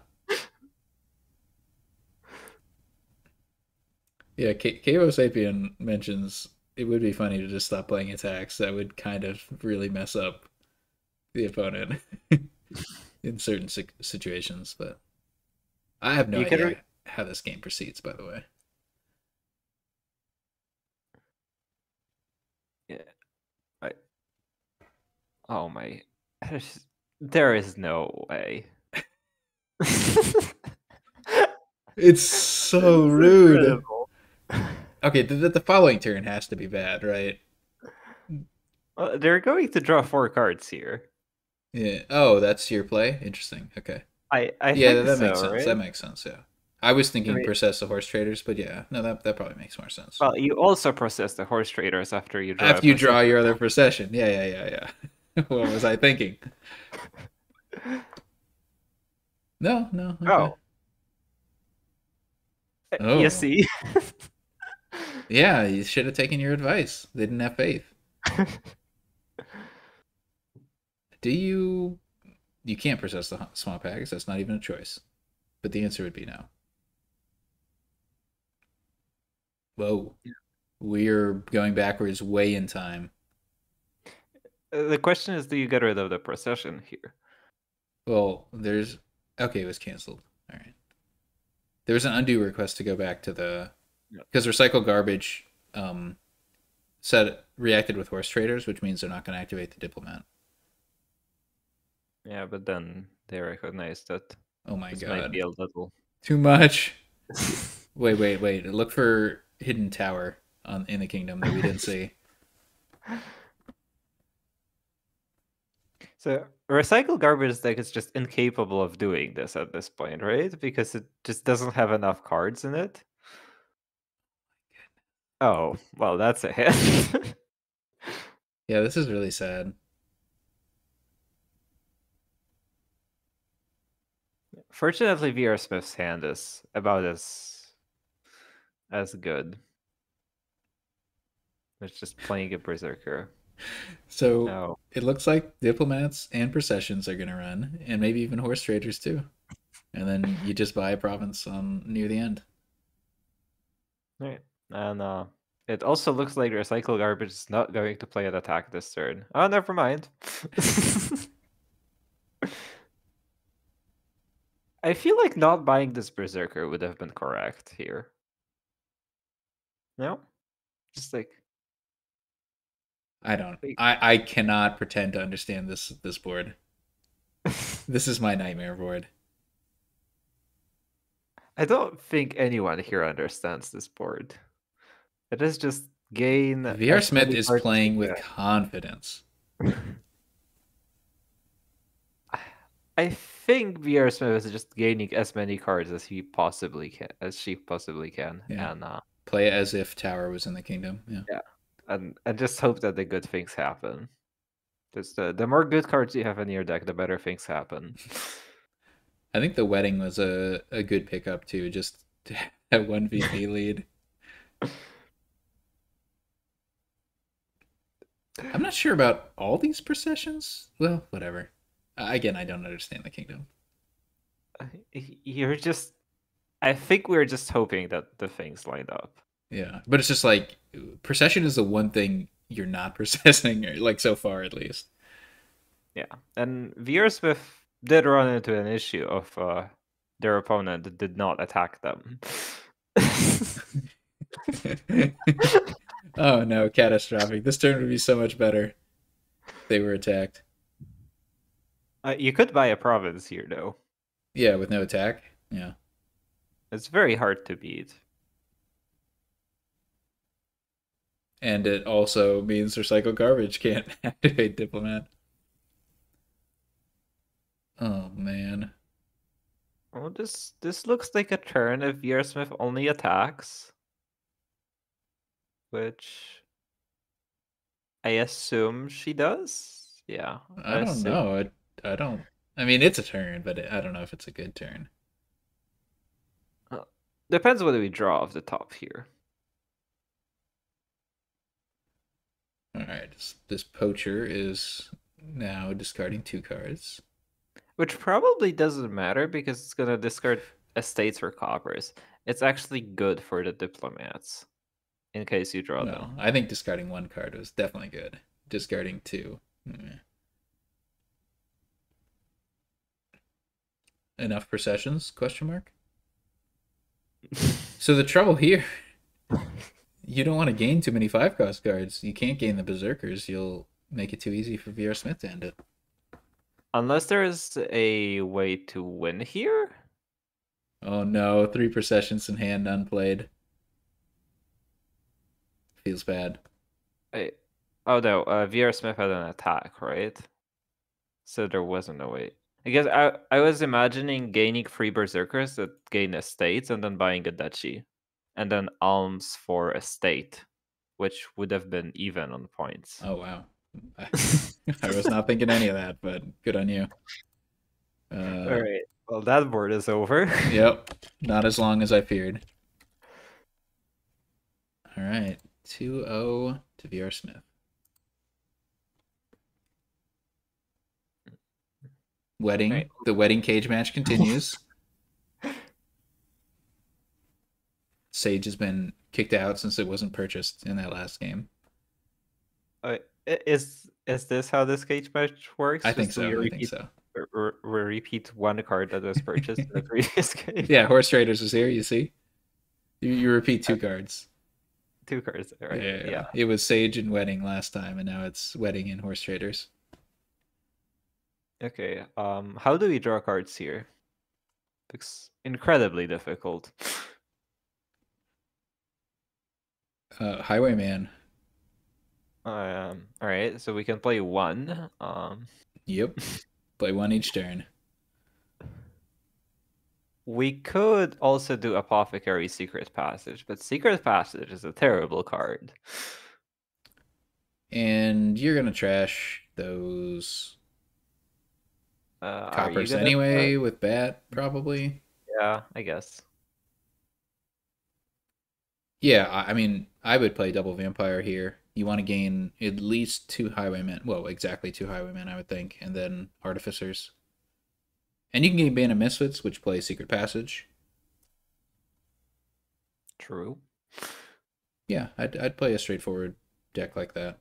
Yeah, Kavo Sapien mentions it would be funny to just stop playing attacks. That would kind of really mess up the opponent in certain situations. But I have no idea how this game proceeds, by the way. Yeah, oh my, there is no way. It's so rude. Incredible. Okay, the following turn has to be bad, right? They're going to draw 4 cards here. Yeah. Oh, that's your play? Interesting. Okay. I yeah, think that so, makes sense. right? That makes sense, yeah. I was thinking process the horse traders, but yeah, no, that probably makes more sense. Well, you also process the horse traders after you draw. After you draw your other procession. Yeah. What was I thinking? No. Okay. Oh. You see? Yeah, you should have taken your advice. They didn't have faith. Do you... You can't process the swamp hags. That's not even a choice. But the answer would be no. Whoa. Yeah. We're going backwards way in time. The question is, do you get rid of the procession here? Well, there's... Okay, it was canceled. All right. There was an undo request to go back to the... Because recycle garbage reacted with horse traders, which means they're not going to activate the diplomat. Yeah, but then they recognize that. Oh my god. Might be a little too much. Wait. Look for hidden tower in the kingdom that we didn't see. So recycle garbage deck is just incapable of doing this at this point, right? Because it just doesn't have enough cards in it. Oh, well, that's a hit. Yeah, this is really sad. Fortunately, VRSmith's hand is about as good. It's just playing a berserker. So it looks like diplomats and processions are going to run, and maybe even horse traders too. And then you just buy a province near the end. Right. And it also looks like recycle garbage is not going to play an attack this turn. Oh, never mind. I feel like not buying this berserker would have been correct here. No? Just like... I cannot pretend to understand this board. This is my nightmare board. I don't think anyone here understands this board. It is just gain... VRSmith is playing with confidence. I think VRSmith is just gaining as many cards as she possibly can. Yeah. And play as if Tower was in the kingdom. Yeah. And just hope that the good things happen. Just the more good cards you have in your deck, the better things happen. I think the wedding was a good pickup too, just to have one VP lead. I'm not sure about all these processions. Well, whatever. Again, I don't understand the kingdom. I think we're just hoping that the things lined up. Yeah, but it's just like procession is the one thing you're not processing, like so far at least. Yeah, and VRSmith did run into an issue of their opponent did not attack them. Oh no, catastrophic. This turn would be so much better if they were attacked. You could buy a province here, though. Yeah, with no attack. Yeah. It's very hard to beat. And it also means Recycle Garbage can't activate Diplomat. Oh man. Oh, this looks like a turn if VRSmith only attacks. Which I assume she does? Yeah, I I don't assume. know. I don't. I mean, it's a turn, but I don't know if it's a good turn. Uh, Depends what we draw off the top here. All right. This poacher is now discarding 2 cards. Which probably doesn't matter because it's gonna discard estates or coppers. It's actually good for the diplomats in case you draw Well, them. I think discarding 1 card was definitely good. Discarding 2. Enough processions? Question mark. So the trouble here, you don't want to gain too many 5-cost cards. You can't gain the Berserkers. You'll make it too easy for VRSmith to end it. Unless there is a way to win here. Oh no, 3 processions in hand, unplayed. Feels bad. Oh no, VRSmith had an attack, right? So there wasn't a way. I guess I was imagining gaining 3 berserkers that gain estates and then buying a duchy. And then alms for estate, which would have been even on points. Oh wow. I was not thinking any of that, but good on you. Alright. Well, that board is over. Yep. Not as long as I feared. All right. 2-0 to VRSmith. Wedding. Right. The wedding cage match continues. Sage has been kicked out since it wasn't purchased in that last game. Is this how this cage match works? I think so. I think so. We repeat one card that was purchased in the previous game. Yeah, Horse Traders is here. You see, you repeat 2 cards. 2 cards, right? Yeah. It was Sage and Wedding last time, and now it's Wedding and Horse Traders. Okay. How do we draw cards here? Looks incredibly difficult. Highwayman. All right, so we can play 1. Yep. Play 1 each turn. We could also do Apothecary Secret Passage, but Secret Passage is a terrible card. And you're gonna trash those coppers anyway with Bat, probably. Yeah, I guess. Yeah, I mean, I would play Double Vampire here. You want to gain at least 2 Highwaymen. Well, exactly 2 Highwaymen, I would think. And then Artificers. And you can gain Band of Misfits, which plays Secret Passage. True. Yeah, I'd play a straightforward deck like that.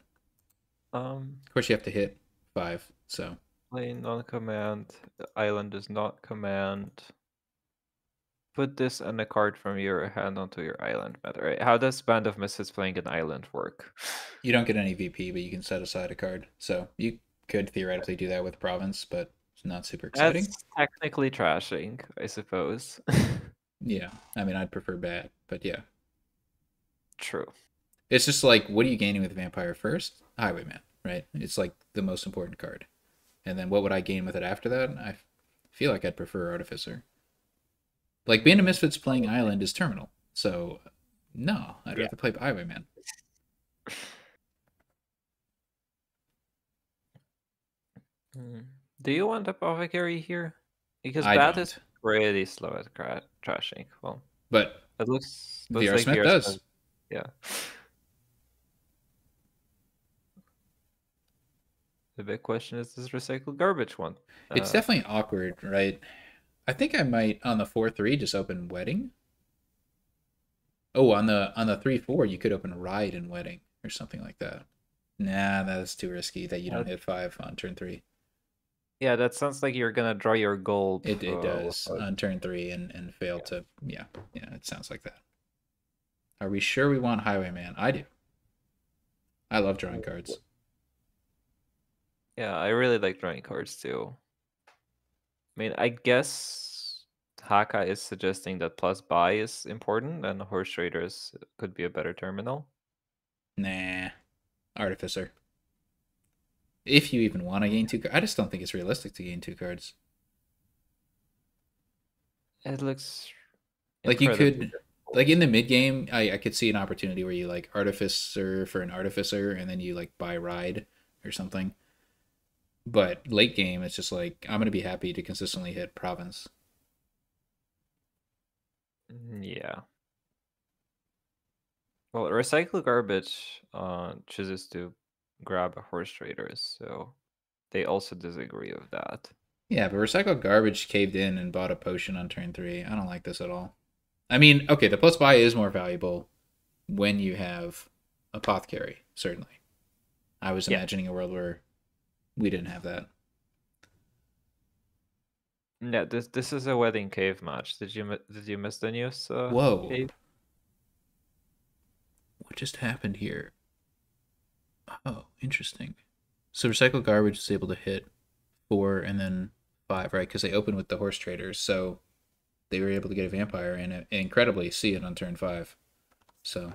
Of course, you have to hit 5, so. Play non-command. The island is not command. Put this and a card from your hand onto your island. Right? How does Band of Misfits playing an island work? You don't get any VP, but you can set aside a card. So you could theoretically do that with Province, but it's not super exciting. That's technically trashing, I suppose. Yeah, I mean, I'd prefer Bat, but yeah. True. It's just like, what are you gaining with Vampire first? Highwayman, right? It's like the most important card. And then what would I gain with it after that? I feel like I'd prefer Artificer. Like, Band of Misfits playing Island is terminal. So, no, I'd rather play Highwayman. Do you want Apothecary here? Because I Bat don't. is really slow at trashing. Well, but it looks VRSmith like does. Yeah. The big question is this recycled garbage one. It's definitely awkward, right? I think I might on the 4-3 just open Wedding. Oh, on the 3-4 you could open Ride and Wedding or something like that. Nah, that's too risky that you don't hit 5 on turn 3. Yeah, that sounds like you're gonna draw your gold. It does Without, on turn 3 and fail yeah. to, yeah, it sounds like that. Are we sure we want Highwayman? I do. I love drawing cards. Yeah, I really like drawing cards too. I mean, I guess Haka is suggesting that plus buy is important, and horse traders could be a better terminal. Nah, Artificer. If you even want to gain 2 cards. I just don't think it's realistic to gain 2 cards. It looks Like you incredibly could, like difficult. in the mid game, I could see an opportunity where you like Artificer for an Artificer and then you like buy Ride or something. But late game, it's just like I'm gonna be happy to consistently hit Province. Yeah. Well, recycle garbage chooses to grab a horse traders, so they also disagree with that. Yeah, but Recycled Garbage caved in and bought a potion on turn 3. I don't like this at all. I mean, okay, the plus buy is more valuable when you have Apothecary, certainly. I was Yeah. imagining a world where we didn't have that. Yeah, this is a wedding cave match. Did you miss the news? Whoa, Cave? what just happened here? Oh, interesting. So Recycled Garbage is able to hit 4 and then 5, right? Because they open with the Horse Traders, so they were able to get a Vampire and incredibly see it on turn 5. So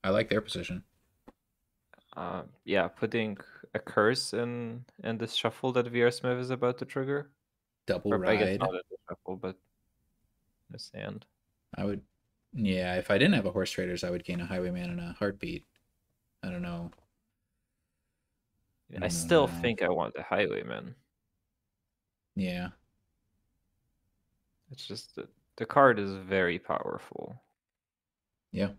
I like their position. Yeah, putting a curse in this shuffle that VRSmith is about to trigger. Double Or I guess Ride. not in the shuffle, but in the sand. I would, yeah, if I didn't have a Horse Traders, I would gain a Highwayman and a Heartbeat. I don't know. I I don't know still now. think I want the Highwayman. Yeah. It's just that the card is very powerful. Yeah.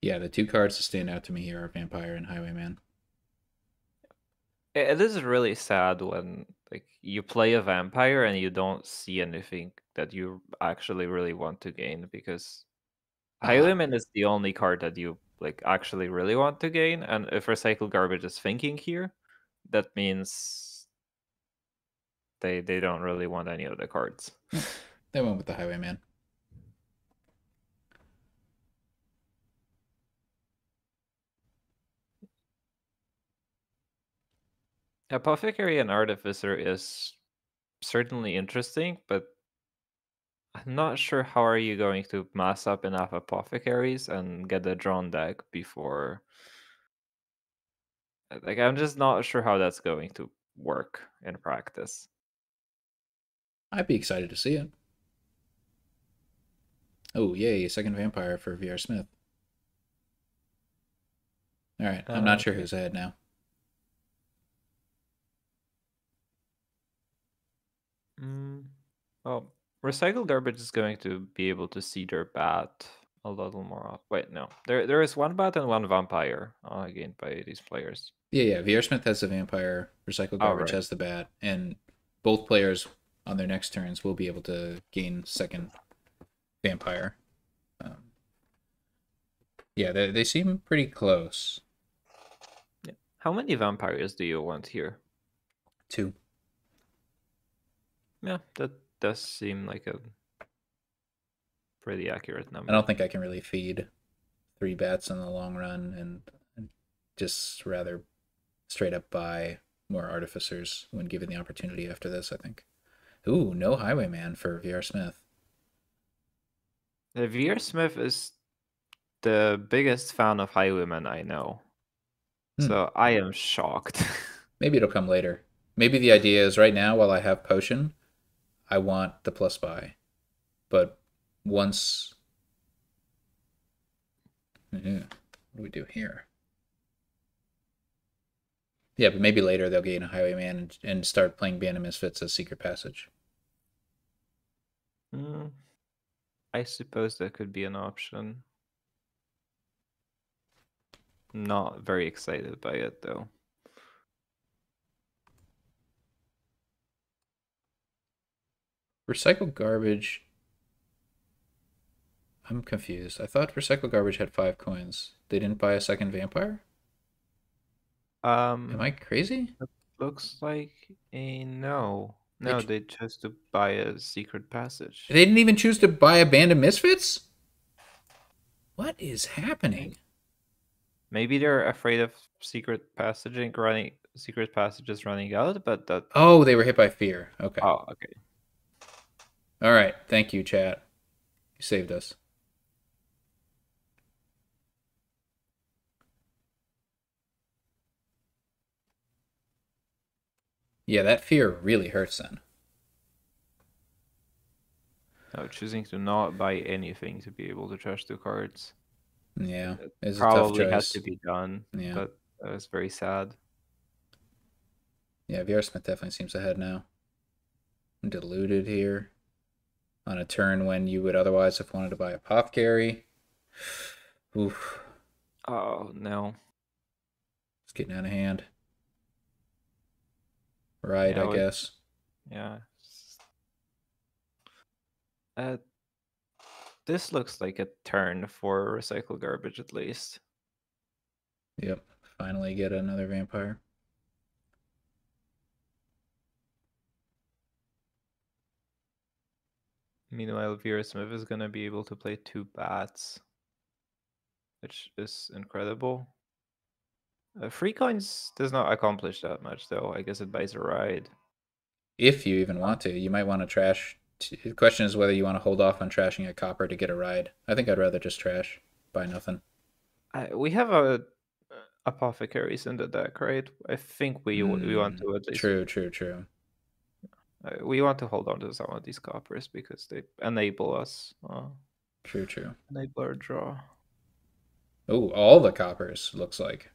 Yeah, the 2 cards that stand out to me here are Vampire and Highwayman. It is really sad when like you play a vampire and you don't see anything that you actually really want to gain because Ah, Highwayman is the only card that you like actually really want to gain, and if Recycle Garbage is thinking here, that means they don't really want any of the cards. nope. They went with the Highwayman. Apothecary and Artificer is certainly interesting, but I'm not sure how are you going to mass up enough apothecaries and get a drawn deck before. Like, I'm just not sure how that's going to work in practice. I'd be excited to see it. Oh, yay, second Vampire for VRSmith. All right, I'm not sure Yeah. who's ahead now. Mm, well, recycle garbage is going to be able to see their bat a little more. Wait, no, there is one bat and one vampire gained by these players. Yeah, VRSmith has the Vampire, Recycled Oh, Garbage right. has the Bat, and both players on their next turns will be able to gain second Vampire. Um, yeah, they seem pretty close. Yeah. How many vampires do you want here? 2. Yeah, that does seem like a pretty accurate I don't number. think I can really feed 3 bats in the long run, and just rather straight up buy more artificers when given the opportunity after this, I think. Ooh, no Highwayman for VR Smith. The VRSmith is the biggest fan of Highwaymen I know, Hmm. so I am shocked. Maybe it'll come later. Maybe the idea is right now, while I have Potion, I want the plus buy. But once. Yeah, what do we do here? Yeah, but maybe later they'll gain a Highwayman and start playing Band of Misfits as Secret Passage. Mm, I suppose that could be an option. Not very excited by it though. Recycled Garbage. I'm confused. I thought Recycle Garbage had 5 coins. They didn't buy a second vampire? Am I Um, crazy? it looks like a no. They, No, they chose to buy a secret they passage. didn't even choose to buy a Band of Misfits? What is May- happening? Maybe they're afraid of secret passages running out, but that. Oh, they were hit by fear. Okay. Oh, okay. All right. Thank you, chat. You saved us. Yeah, that fear really hurts then. No, choosing to not buy anything to be able to trash 2 cards. Yeah, It it's a tough probably had to choice. be done, Yeah. but that was very sad. Yeah, VRSmith definitely seems ahead now. I'm deluded here on a turn when you would otherwise have wanted to buy Apothecary. Oof, Oh no. it's getting out of hand. Right, Yeah, I guess. yeah. Uh, this looks like a turn for recycle garbage at least. Yep, finally get another vampire. Meanwhile, VRSmith is gonna be able to play 2 bats, which is incredible. 3 coins does not accomplish that much though. I guess it buys a ride. If you even want to, you might want to trash. The question is whether you want to hold off on trashing a copper to get a ride. I think I'd rather just trash. Buy nothing. We have a apothecaries in the deck, right? I think we want to at least True. we want to hold on to some of these coppers because they enable us, True. enable our draw. Oh, all the coppers looks like.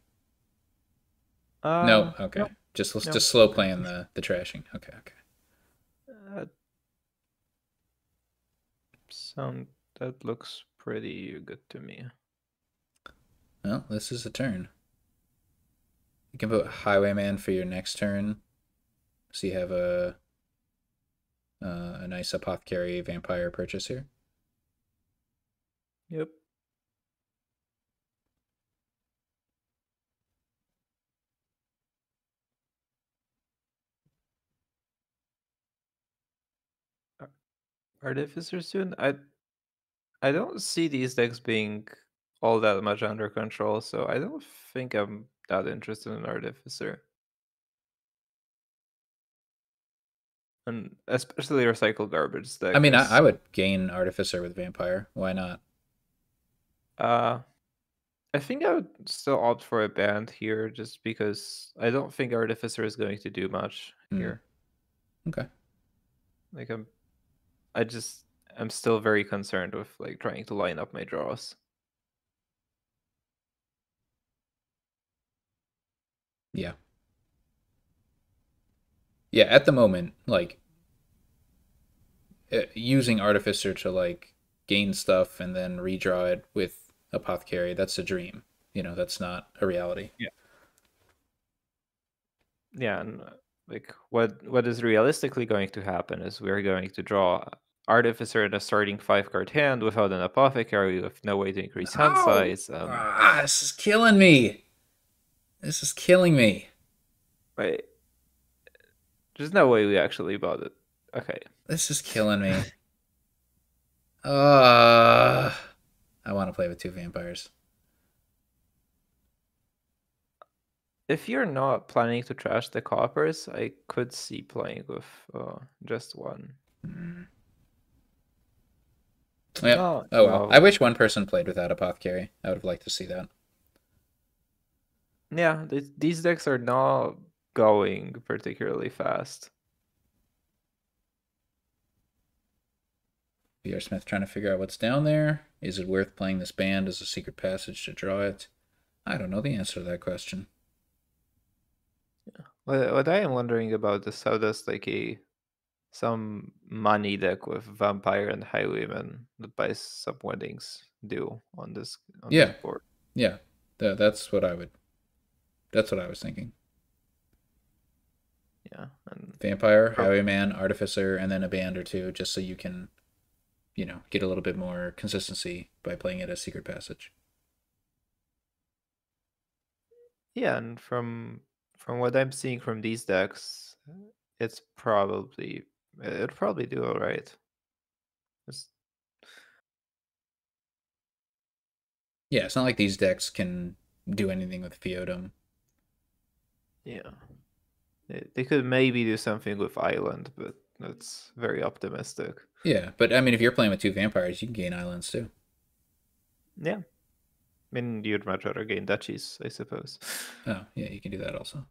No, No, okay. Just no. slow playing the trashing. Okay. Uh, sound that looks pretty good to me. Well, this is a turn. You can put Highwayman for your next turn. So you have a nice Apothecary vampire purchase here. Yep. Artificer soon. I don't see these decks being all that much under control, so I don't think I'm that interested in Artificer. And especially recycle garbage I deck mean, I is would gain Artificer with Vampire. Why not? uh I think I would still opt for a band here just because I don't think Artificer is going to do much Hmm. here. Okay. Like I just I'm still very concerned with like trying to line up my draws. Yeah. Yeah, at the moment, like using Artificer to like gain stuff and then redraw it with Apothecary, that's a dream. That's not a reality. Yeah. Yeah, and like what is realistically going to happen is we're going to draw Artificer in a starting 5 card hand without an Apothecary with no way to increase hand Oh, size. this is killing me. This is killing me. Right. There's no way we actually bought it. Okay. This is killing me. Uh, I want to play with 2 vampires. If you're not planning to trash the coppers, I could see playing with just one. Mm. Yep. No, Oh well. I no. wish one person played without Apothecary. I would have liked to see that. Yeah, these decks are not going particularly fast. VRSmith trying to figure out what's down there. Is it worth playing this band as a secret passage to draw it? I don't know the answer to that question. What I am wondering about is how does some money deck with vampire and highwayman that buys some weddings do on this Yeah, board? yeah. That's what I would. That's what I was thinking. Yeah, and Vampire, Highwayman, Artificer, and then a band or two, just so you can get a little bit more consistency by playing it as secret passage. Yeah, and from what I'm seeing from these decks, it's probably it'll probably do all right. It's, Yeah, it's not like these decks can do anything with Feodum. yeah, they could maybe do something with Island, but that's very optimistic. Yeah, but I mean, if you're playing with two vampires, you can gain islands too. Yeah, I mean you'd much rather gain duchies, I suppose. Oh, yeah, you can do that also.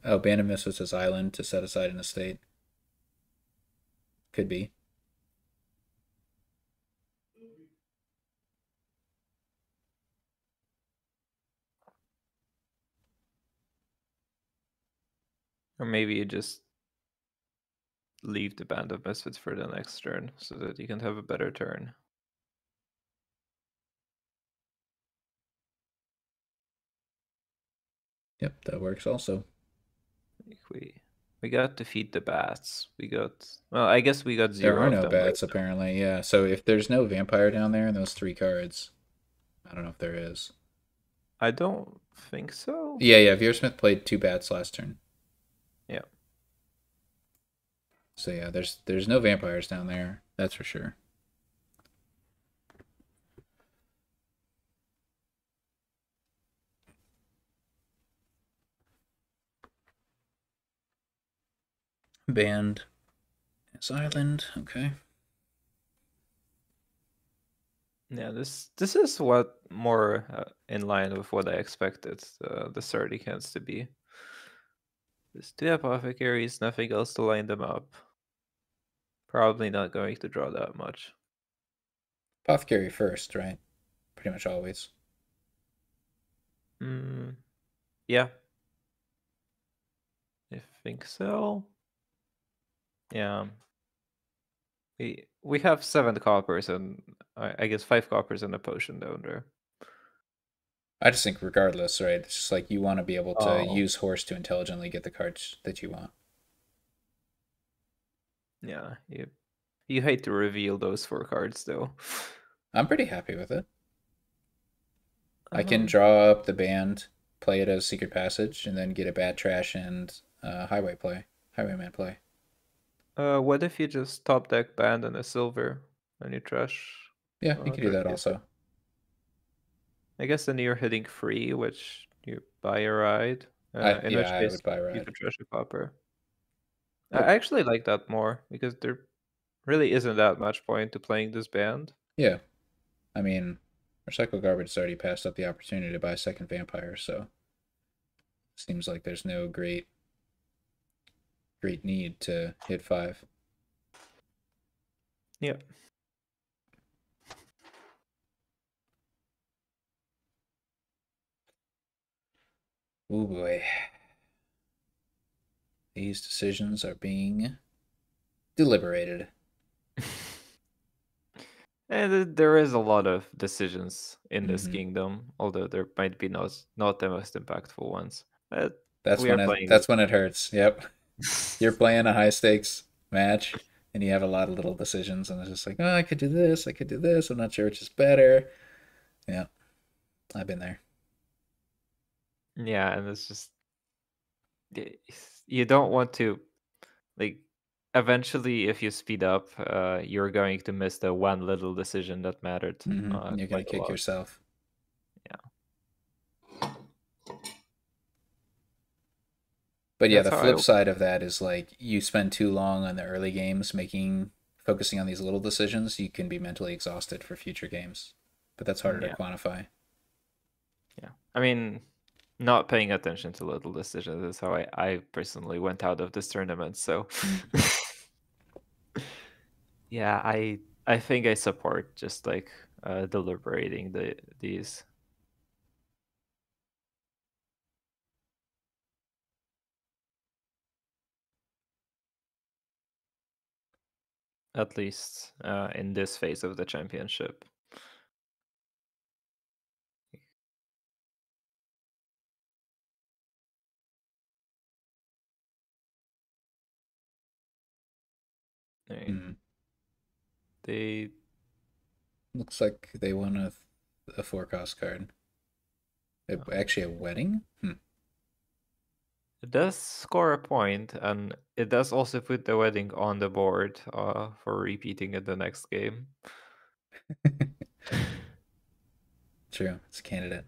Oh, Band of Misfits as island to set aside an estate. Could be. Or maybe you just leave the Band of Misfits for the next turn so that you can have a better turn. Yep, that works also. Like we got to feed the bats. Well, I guess we got There 0 are of no them right bats, apparently, yeah. So if there's no vampire down there in those three cards, I don't know if there is. I don't think so. Yeah, VRSmith played two bats last turn. Yeah. So yeah, there's no vampires down there, that's for sure. Band is island, okay. Yeah, this is what more in line with what I expected the 30 cans to be. There's two apothecaries, nothing else to line them up. Probably not going to draw that much. Apothecary first, right? Pretty much always. Yeah. I think so. Yeah. We have 7 coppers and I guess 5 coppers and a potion down there. I just think regardless, right? It's just like you want to be able to Oh. use horse to intelligently get the cards that you want. Yeah, you hate to reveal those 4 cards though. I'm pretty happy with it. I can Um, draw up the band, play it as secret passage, and then get a bad trash and highwayman play. what if you just top deck band and a silver and you trash Yeah, you can do that 30 also. I guess then you're hitting free, which you buy a ride. In which I case would buy you red. could trash a copper. Yep. I actually like that more because there really isn't that much point to playing this band. Yeah. I mean, recycle garbage has already passed up the opportunity to buy a second vampire, so seems like there's no great need to hit 5. Yeah. Oh boy. These decisions are being deliberated. And there is a lot of decisions in this Mm-hmm. kingdom, although there might be not the most impactful ones. But That's we are when playing that's when it hurts. Yep. You're playing a high stakes match and you have a lot of little decisions and it's just like, oh, I could do this, I could do this, I'm not sure which is better. Yeah. I've been there. yeah, and it's just you don't want to like eventually if you speed up you're going to miss the one little decision that mattered Mm-hmm. You're gonna quite a kick lot. yourself. Yeah, But yeah, that's the how I flip side of that is like you spend too long on the early games focusing on these little decisions, you can be mentally exhausted for future games. But that's harder to yeah, quantify. yeah, I mean not paying attention to little decisions is how I personally went out of this tournament, so Mm. yeah, I think I support just like deliberating these at least in this phase of the championship. Right. Hmm. They Looks like they won a 4 cost card. Actually, a okay. wedding? Hmm. It does score a point, and it does also put the wedding on the board for repeating it the next game. True, it's a candidate.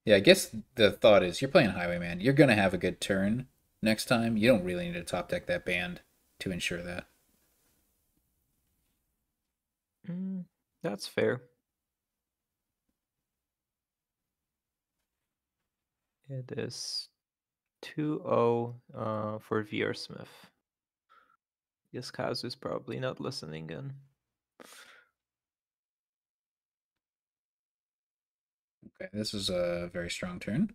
Yeah, I guess the thought is you're playing Highwayman. You're gonna have a good turn next time. You don't really need to top deck that band to ensure that. Mm, that's fair. It is 2-0 for VRSmith. Guess Kaz is probably not listening in. Okay, this is a very strong turn.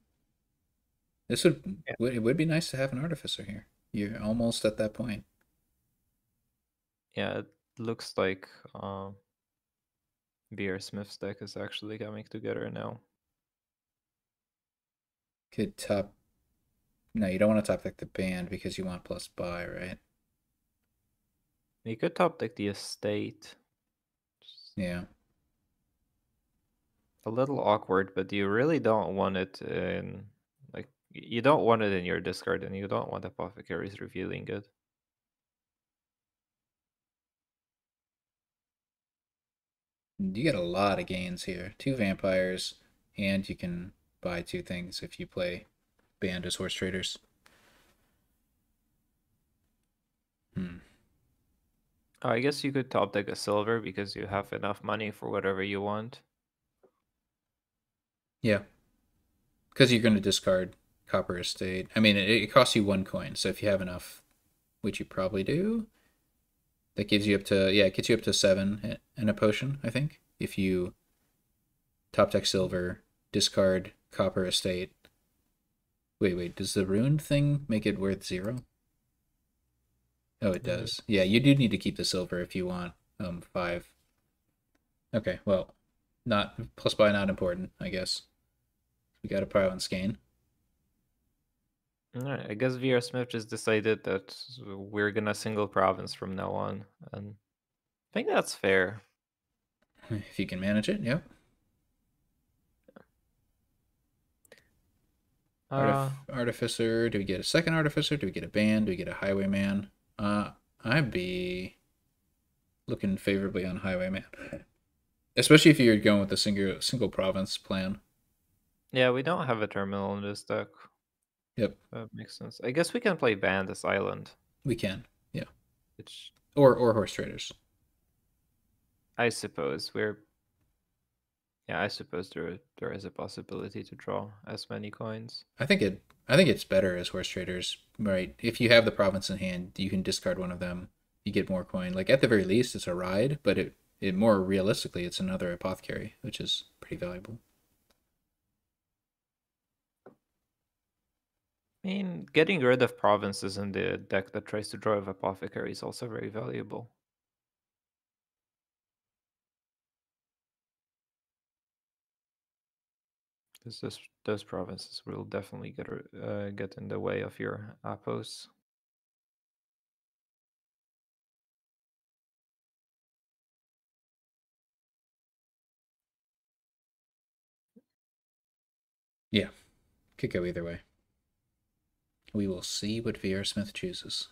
This it would be nice to have an artificer here. You're almost at that point. Yeah, it looks like VRSmith's deck is actually coming together now. Could top. No, you don't want to top deck the band because you want plus buy, right? You could top deck the estate. Just Yeah. a little awkward, but you really don't want it in like you don't want it in your discard, and you don't want Apothecaries revealing it. You get a lot of gains here. 2 vampires, and you can buy 2 things if you play band as horse traders. Hmm. Oh, I guess you could top deck a silver because you have enough money for whatever you want. Yeah, because you're going to discard copper estate. I mean, it costs you 1 coin, so if you have enough, which you probably do, that gives you up to it gets you up to 7 and a potion. I think if you top deck silver, discard copper estate. Wait, does the rune thing make it worth 0? Oh, it Mm, does. Yeah, you do need to keep the silver if you want 5. Okay, well, not plus buy not important, I guess. We got a pile on skein. Alright, I guess VRSmith just decided that we're gonna single province from now on, and I think that's fair. If you can manage it, yep. Uh, Artificer. Do we get a second artificer? Do we get a band? Do we get a highwayman? I'd be looking favorably on highwayman, especially if you're going with the single province plan. yeah, we don't have a terminal in this deck. Yep, That makes sense. I guess we can play Band as Island, we can. Yeah, which or horse traders. I suppose we're. Yeah, I suppose there is a possibility to draw as many coins. I think it's better as horse traders, right? If you have the province in hand, you can discard one of them. You get more coin. Like at the very least, it's a ride, but it more realistically, it's another apothecary, which is pretty valuable. I mean, getting rid of provinces in the deck that tries to draw with Apothecary is also very valuable. Because those provinces will definitely get in the way of your Apos. Yeah, could go either way. We will see what VRSmith chooses.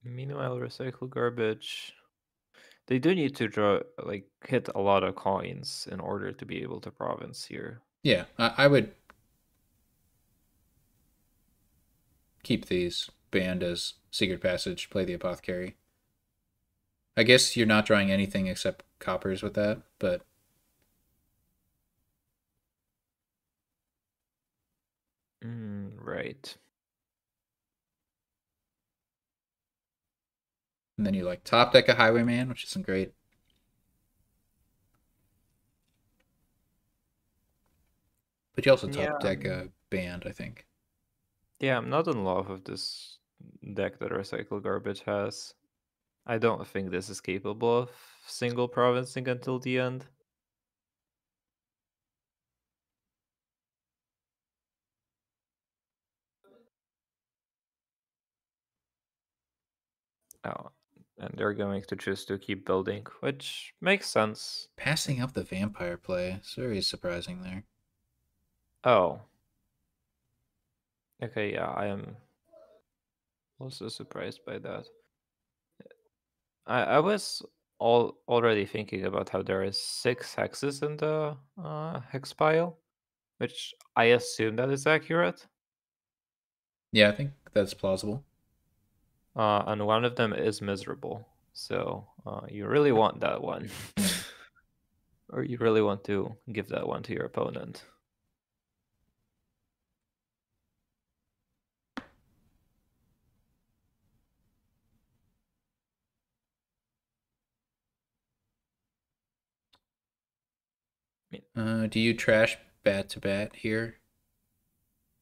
Meanwhile, recycle garbage. They do need to hit a lot of coins in order to be able to province here. Yeah, I would keep these banned as secret passage. Play the apothecary. I guess you're not drawing anything except coppers with that, but Right. and then you like top deck a highwayman, which isn't great. But you also Yeah. top deck a band, I think. Yeah, I'm not in love with this deck that recycle garbage has. I don't think this is capable of single provincing until the end. Oh, and they're going to choose to keep building, which makes sense. Passing up the vampire play. It's very surprising there. Oh, okay, yeah, I am also surprised by that. I was already thinking about how there is 6 hexes in the hex pile, which I assume that is accurate. Yeah, I think that's plausible. And one of them is miserable. So you really want that one. Yeah. Or you really want to give that one to your opponent. Do you trash bat to bat here?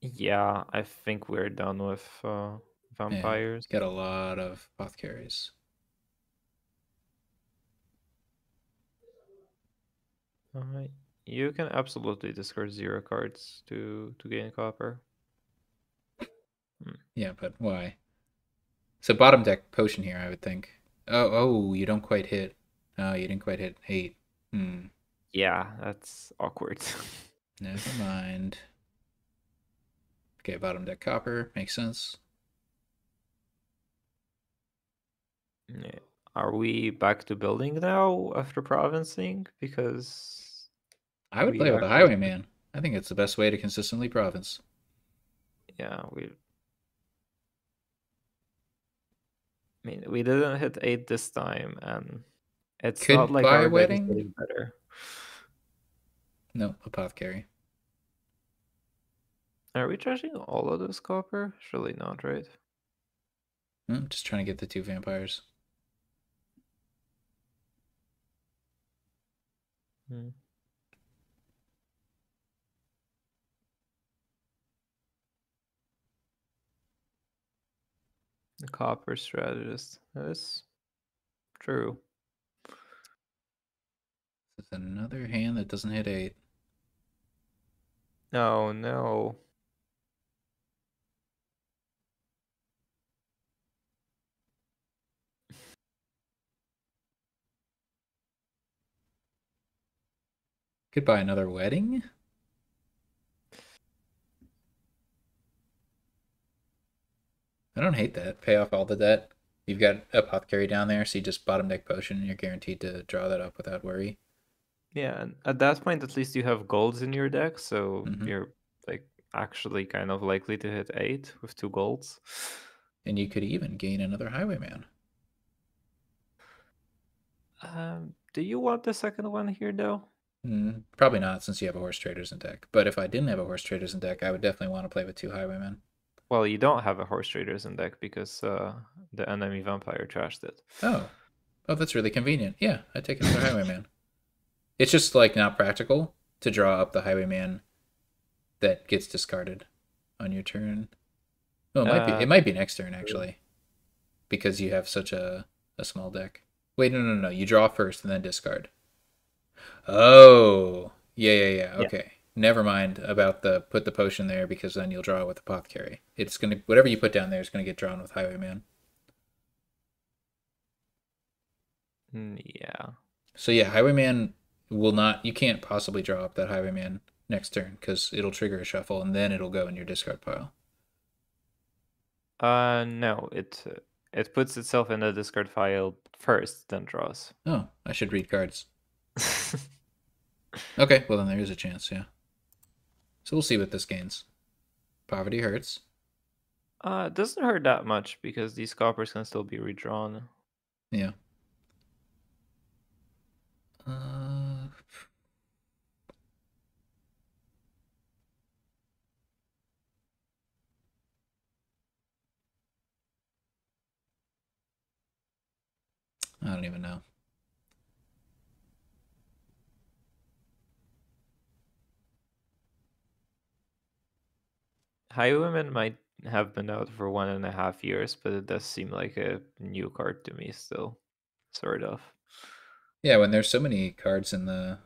Yeah, I think we're done with Yeah, vampires. got a lot of apothecaries. Uh, you can absolutely discard 0 cards to gain copper. Hmm. Yeah, but why? So bottom deck potion here, I would think. Oh, you don't quite hit. Oh, you didn't quite hit 8. Hmm. Yeah, that's awkward. Never mind. Okay, bottom deck copper. Makes sense. Yeah. Are we back to building now after provincing? Because I would we play with a actually, highwayman. I think it's the best way to consistently province. yeah, we didn't hit 8 this time, and it's not Could like buy our deck is wedding? getting better. No, apothecary. Are we charging all of this copper? Surely not, right? I'm just trying to get the 2 vampires. Hmm. The copper strategist. That is true. This is another hand that doesn't hit 8. Oh no. Could buy another wedding? I don't hate that. Pay off all the debt. You've got apothecary down there, so you just bottom deck potion and you're guaranteed to draw that up without worry. Yeah, and at that point, at least you have golds in your deck, so Mm-hmm. you're like actually kind of likely to hit 8 with 2 golds. And you could even gain another highwayman. Do you want the second one here, though? Probably not, since you have a horse traders in deck. But if I didn't have a horse traders in deck, I would definitely want to play with 2 highwaymen. Well, you don't have a horse traders in deck because the enemy vampire trashed it. Oh, that's really convenient. Yeah, I'd take another highwayman. It's just like not practical to draw up the highwayman that gets discarded on your turn. Oh, it might be. Uh, It might be next turn actually, because you have such a small deck. Wait, no. You draw first and then discard. Oh, yeah. yeah. Okay. Never mind about the put the potion there because then you'll draw with apothecary. It's gonna whatever you put down there is gonna get drawn with highwayman. Yeah. So yeah, highwayman will not. You can't possibly draw up that highwayman next turn because it'll trigger a shuffle and then it'll go in your discard pile. No, it puts itself in the discard file first, then draws. Oh, I should read cards. Okay, well then there is a chance, yeah. So we'll see what this gains. Poverty hurts. It doesn't hurt that much because these coppers can still be redrawn. Yeah. Uh, I don't even know. Highwayman might have been out for 1.5 years, but it does seem like a new card to me still, sort of. Yeah, when there's so many cards in the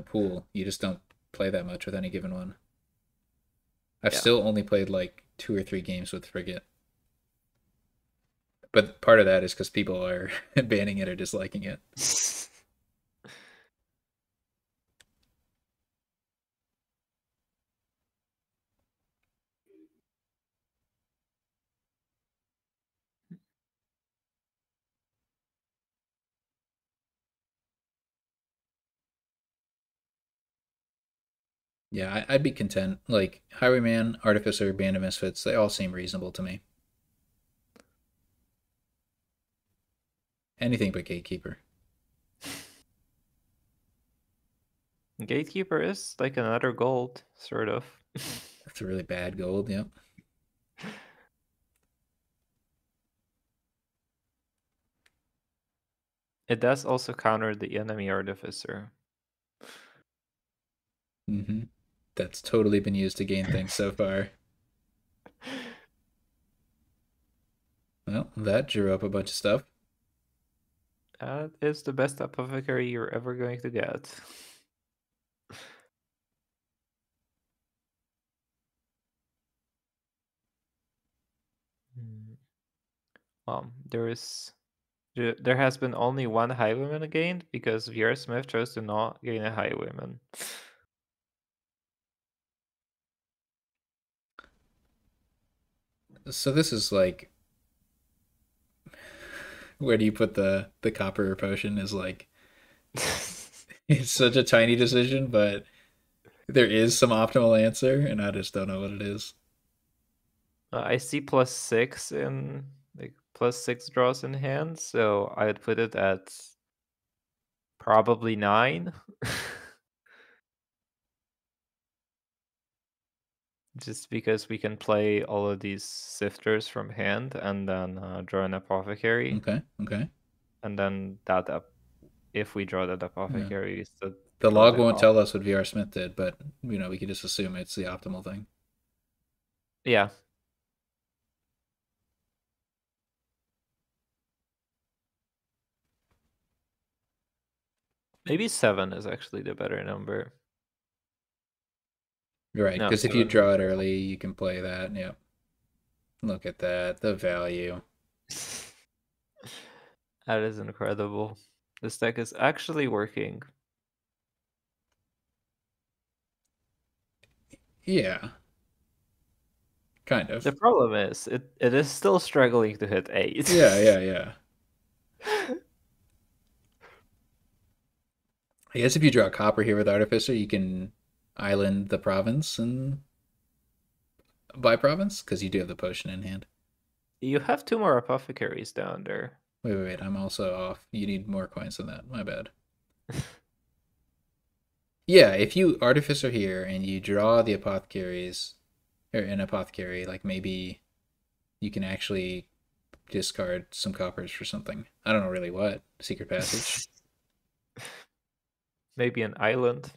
pool, you just don't play that much with any given one. I've Yeah. still only played like 2 or 3 games with Frigate. But part of that is because people are banning it or disliking it. Yeah, I'd be content. Like Highwayman, Artificer, Band of Misfits, they all seem reasonable to me. Anything but Gatekeeper. Gatekeeper is like another gold, sort of. That's a really bad gold, yep. It does also counter the enemy artificer. Mm-hmm. That's totally been used to gain things so far. Well, that drew up a bunch of stuff. That is the best apothecary you're ever going to get. There has been only one Highwayman gained because VRSmith chose to not gain a Highwayman. So this is like, where do you put the copper potion is like, it's such a tiny decision, but there is some optimal answer, and I just don't know what it is. I see +6 in like +6 draws in hand, so I'd put it at probably 9. Just because we can play all of these sifters from hand and then draw an apothecary, Okay, okay. and then that if we draw that Yeah. apothecary, is to The draw log the won't cop. tell us what VRSmith did, but we could just assume it's the optimal thing. Yeah. Maybe 7 is actually the better number. You're right, No, because if you 7 draw it early, you can play that. Yep. Look at that, the value. That is incredible. This deck is actually working. Yeah, kind The of. problem is it is still struggling to hit 8. Yeah, yeah, yeah. I guess if you draw copper here with Artificer, you can island the province and buy province because you do have the potion in hand. You have 2 more apothecaries down there. Wait. I'm also off. You need more coins than that. My bad. Yeah, if you Artificer here and you draw the apothecaries or an apothecary, like maybe you can actually discard some coppers for something. I don't know really what. Secret passage. Maybe an island.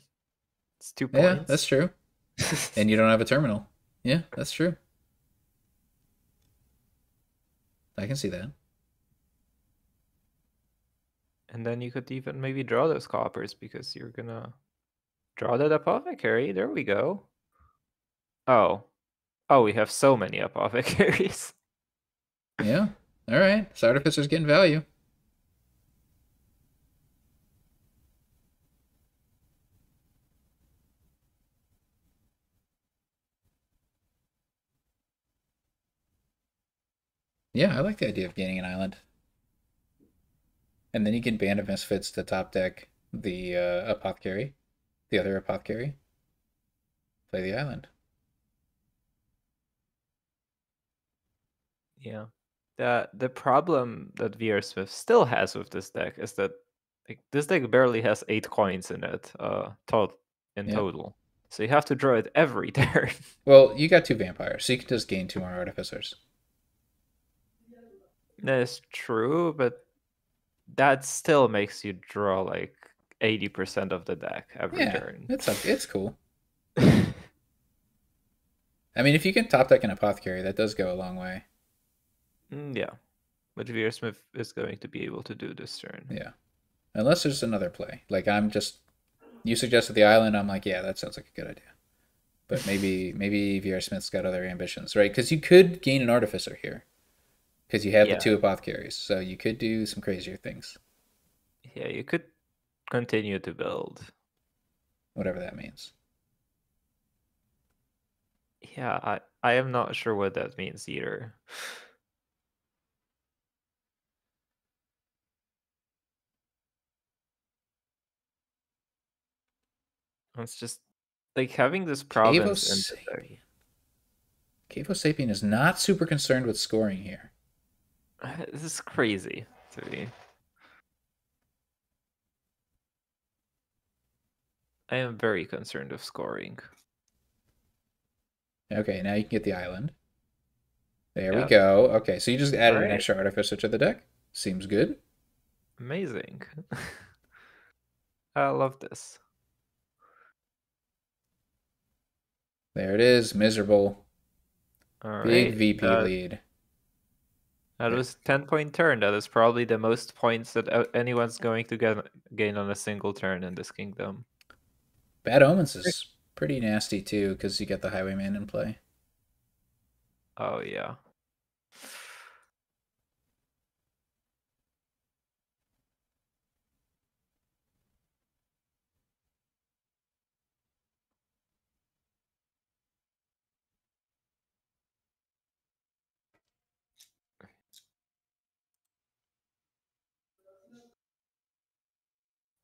It's 2 Yeah, that's points. true. And you don't have a terminal. Yeah, that's true. I can see that. And then you could even maybe draw those coppers because you're gonna draw that apothecary. There we go. Oh. Oh, we have so many apothecaries. Yeah. All right. So Artificer's getting value. Yeah, I like the idea of gaining an island. And then you can Band of Misfits to top deck the Apothecary, the other Apothecary. Play the island. Yeah. The problem that VRSmith still has with this deck is that like, this deck barely has 8 coins in it, Yep. total. So you have to draw it every turn. Well, you got 2 vampires, so you can just gain 2 more artificers. That is true, but that still makes you draw like 80% of the deck every Yeah, turn. it's cool. I mean, if you can top deck an apothecary, that does go a long way. Yeah. But VRSmith is going to be able to do this turn. Yeah. Unless there's another play. Like you suggested the island, I'm like, yeah, that sounds like a good idea. But maybe VR Smith's got other ambitions, right? Because you could gain an artificer here. because you have the Yeah, 2 apothecaries, so you could do some crazier things, yeah, you could continue to build. whatever that means. Yeah, I am not sure what that means either. It's just like having this province in the deck. Cavo Cavo Sapien is not super concerned with scoring here. This is crazy to me. I am very concerned of scoring. Okay, now you can get the island. There we Yeah. go. Okay, so you just All added an right. extra artificer to the deck. Seems good. Amazing. I love this. There it is. Miserable. All Big right. VP lead. That was a 10-point turn. That is probably the most points that anyone's going to gain on a single turn in this kingdom. Bad Omens is pretty nasty too, because you get the Highwayman in play. Oh, yeah.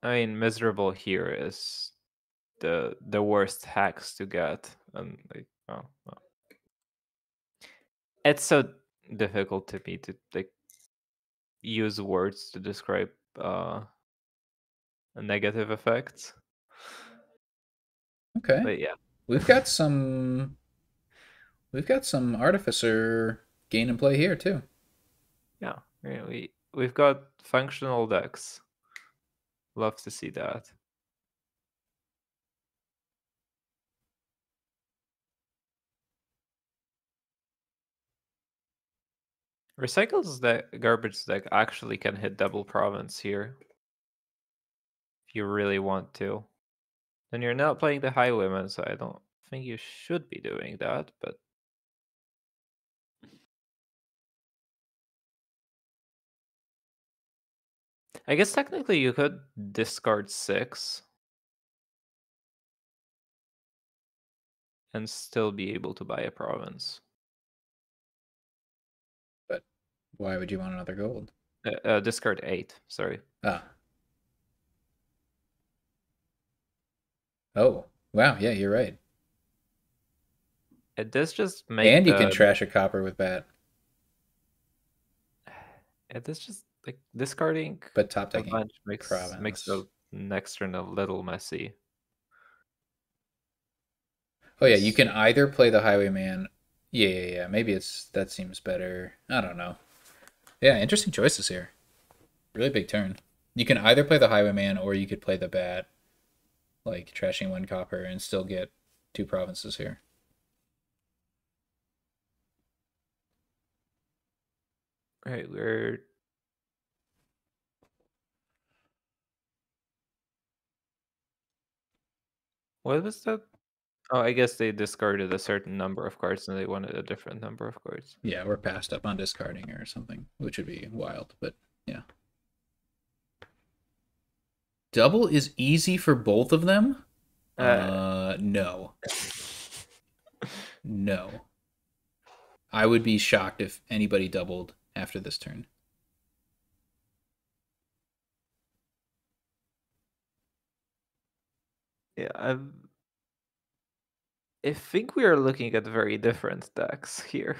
I mean, miserable here is the worst hacks to get, and like, oh, well. It's so difficult to me to like use words to describe negative effects. Okay. But yeah, We've got some artificer gain and play here too. yeah, we've got functional decks. Love to see that. Recycles deck, garbage deck actually can hit double province here if you really want to. Then you're not playing the Highwayman, so I don't think you should be doing that, but I guess technically you could discard 6 and still be able to buy a province. But why would you want another gold? Discard 8, sorry. Ah. Oh. Wow, yeah, you're right. It does just make And you can trash a copper with bat. it does just like discarding But top a decking bunch makes province. the next turn a little messy. Oh yeah, you can either play the Highwayman. Yeah. Maybe that seems better. I don't know. Yeah, interesting choices here. Really big turn. You can either play the Highwayman or you could play the bat, like trashing 1 copper and still get 2 provinces here. Right, what was that? Oh, I guess they discarded a certain number of cards and they wanted a different number of cards. Yeah, we're passed up on discarding or something, which would be wild, but yeah. Double is easy for both of them? No. No. I would be shocked if anybody doubled after this turn. Yeah, I think we are looking at very different decks here.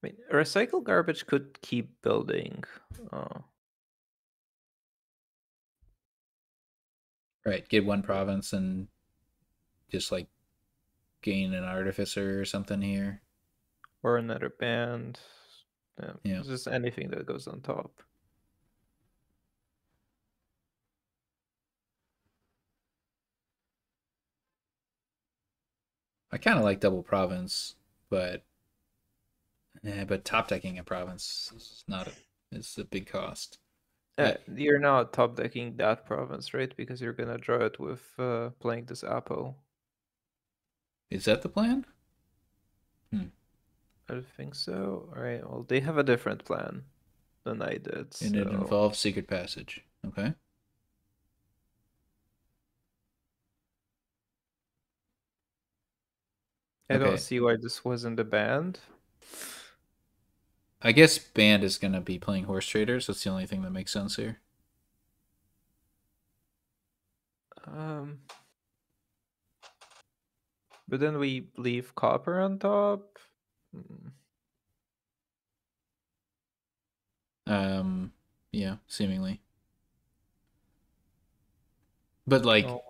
I mean, recycle garbage could keep building. Right, get 1 province and just like gain an artificer or something here. Or another band. Yeah. Just anything that goes on top. I kind of like double province, but top decking a province is not it's a big cost. You're not top decking that province, right? Because you're gonna draw it with playing this Apo. Is that the plan? Hmm. I think so. All right. Well, they have a different plan than I did, And it so involves secret passage. Okay. I don't Okay. see why this wasn't a band. I guess Band is going to be playing horse traders. That's the only thing that makes sense here. Um, but then we leave copper on top. Hmm. Um, yeah, seemingly. But like, Oh,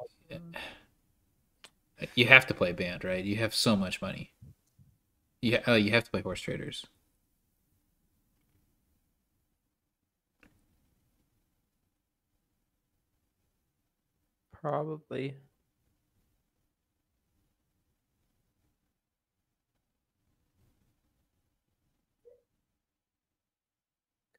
you have to play Band, right? You have so much money. You have to play horse traders. probably.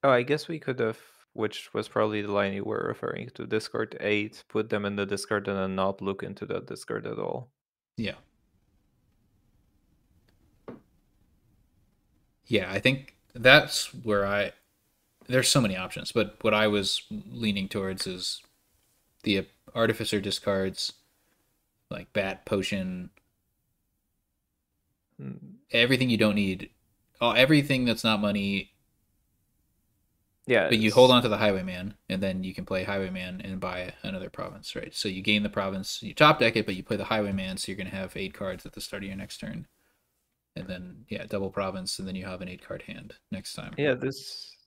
Oh, I guess we could have, which was probably the line you were referring to, discard 8, put them in the discard, and then not look into that discard at all. Yeah. Yeah, I think that's where there's so many options, but what I was leaning towards is the artificer discards like bat potion, Hmm. everything you don't need, everything that's not money. Yeah, But you hold on to the highwayman, and then you can play highwayman and buy another province, right? So you gain the province, you top deck it, but you play the highwayman, so you're gonna have 8 cards at the start of your next turn, and then yeah, double province, and then you have an 8 card hand next time. yeah.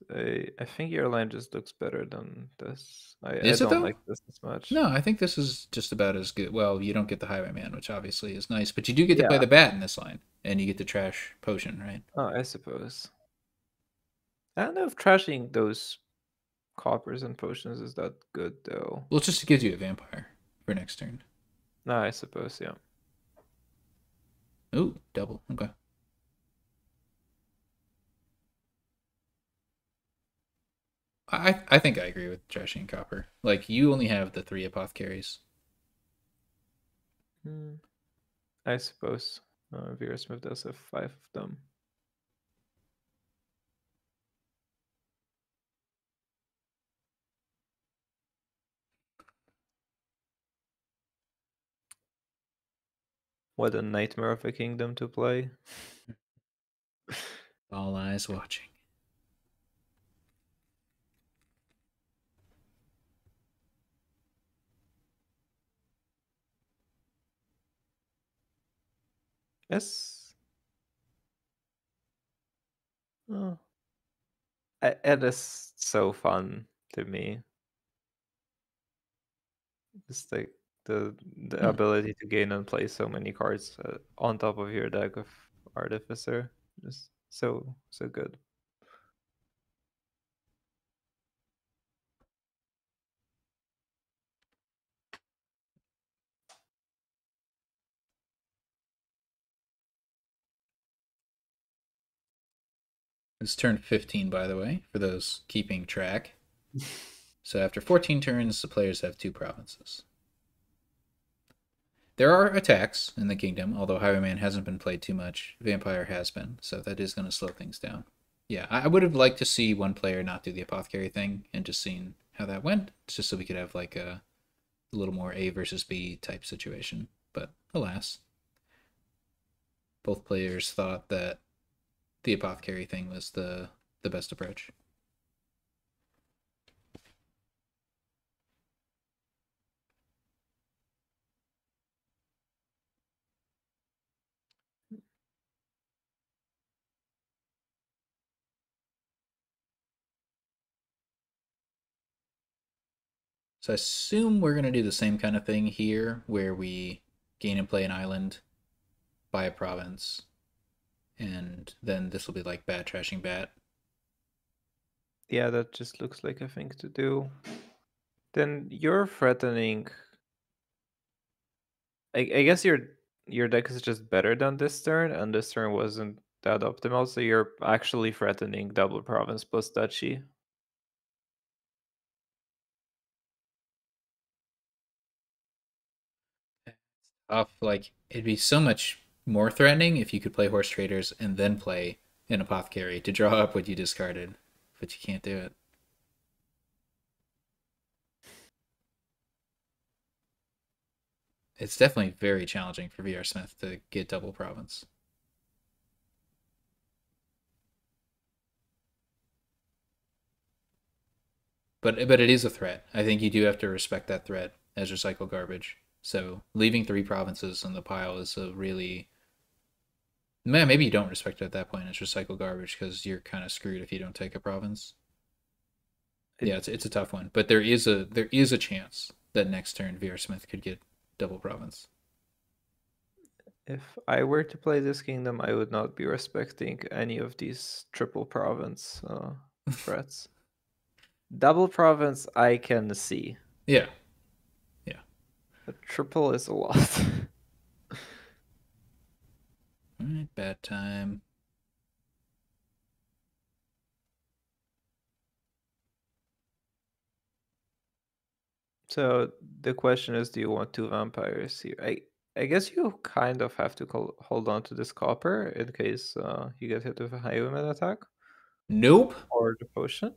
I think your line just looks better than this. I Is it don't though? like this as much. No, I think this is just about as good. Well, you don't get the highwayman, which obviously is nice, but you do get to play Yeah. the bat in this line, and you get the trash potion, right? Oh, I suppose. I don't know if trashing those coppers and potions is that good though. Well, it just gives you a vampire for next turn. No, I suppose, yeah. Ooh, double. Okay. I think I agree with trashing copper. Like you only have the 3 apothecaries. Hmm. I suppose. VRSmith does have 5 of them. What a nightmare of a kingdom to play. All eyes watching. Yes. Oh. It is so fun to me. It's like the Hmm. ability to gain and play so many cards on top of your deck of Artificer is so good. It's turn 15, by the way, for those keeping track. So after 14 turns, the players have 2 provinces. There are attacks in the kingdom, although Highwayman hasn't been played too much. Vampire has been, so that is going to slow things down. Yeah, I would have liked to see one player not do the apothecary thing and just seen how that went, just so we could have like a little more A versus B type situation. But alas, both players thought that the apothecary thing was the best approach. So I assume we're gonna do the same kind of thing here, where we gain and play an island, buy a province, and then this will be like bat trashing bat. Yeah, that just looks like a thing to do. Then you're threatening. I guess you're your deck is just better than this turn, and this turn wasn't that optimal, so you're actually threatening double province plus duchy. Tough. Like it'd be so much more threatening if you could play horse traders and then play an apothecary to draw up what you discarded, but you can't do it. It's definitely very challenging for VRSmith to get double province. But it is a threat. I think you do have to respect that threat as recycle garbage. So leaving 3 provinces in the pile is a really man. Maybe you don't respect it at that point as recycle garbage because you're kind of screwed if you don't take a province. Yeah, it's a tough one, but there is a chance that next turn VRSmith could get double province. If I were to play this kingdom, I would not be respecting any of these triple province threats. Double province, I can see. Yeah, yeah. But triple is a lot. All right, bad time. So the question is, do you want 2 vampires here? I guess you kind of have to hold on to this copper in case you get hit with a highwayman attack Nope. or the potion.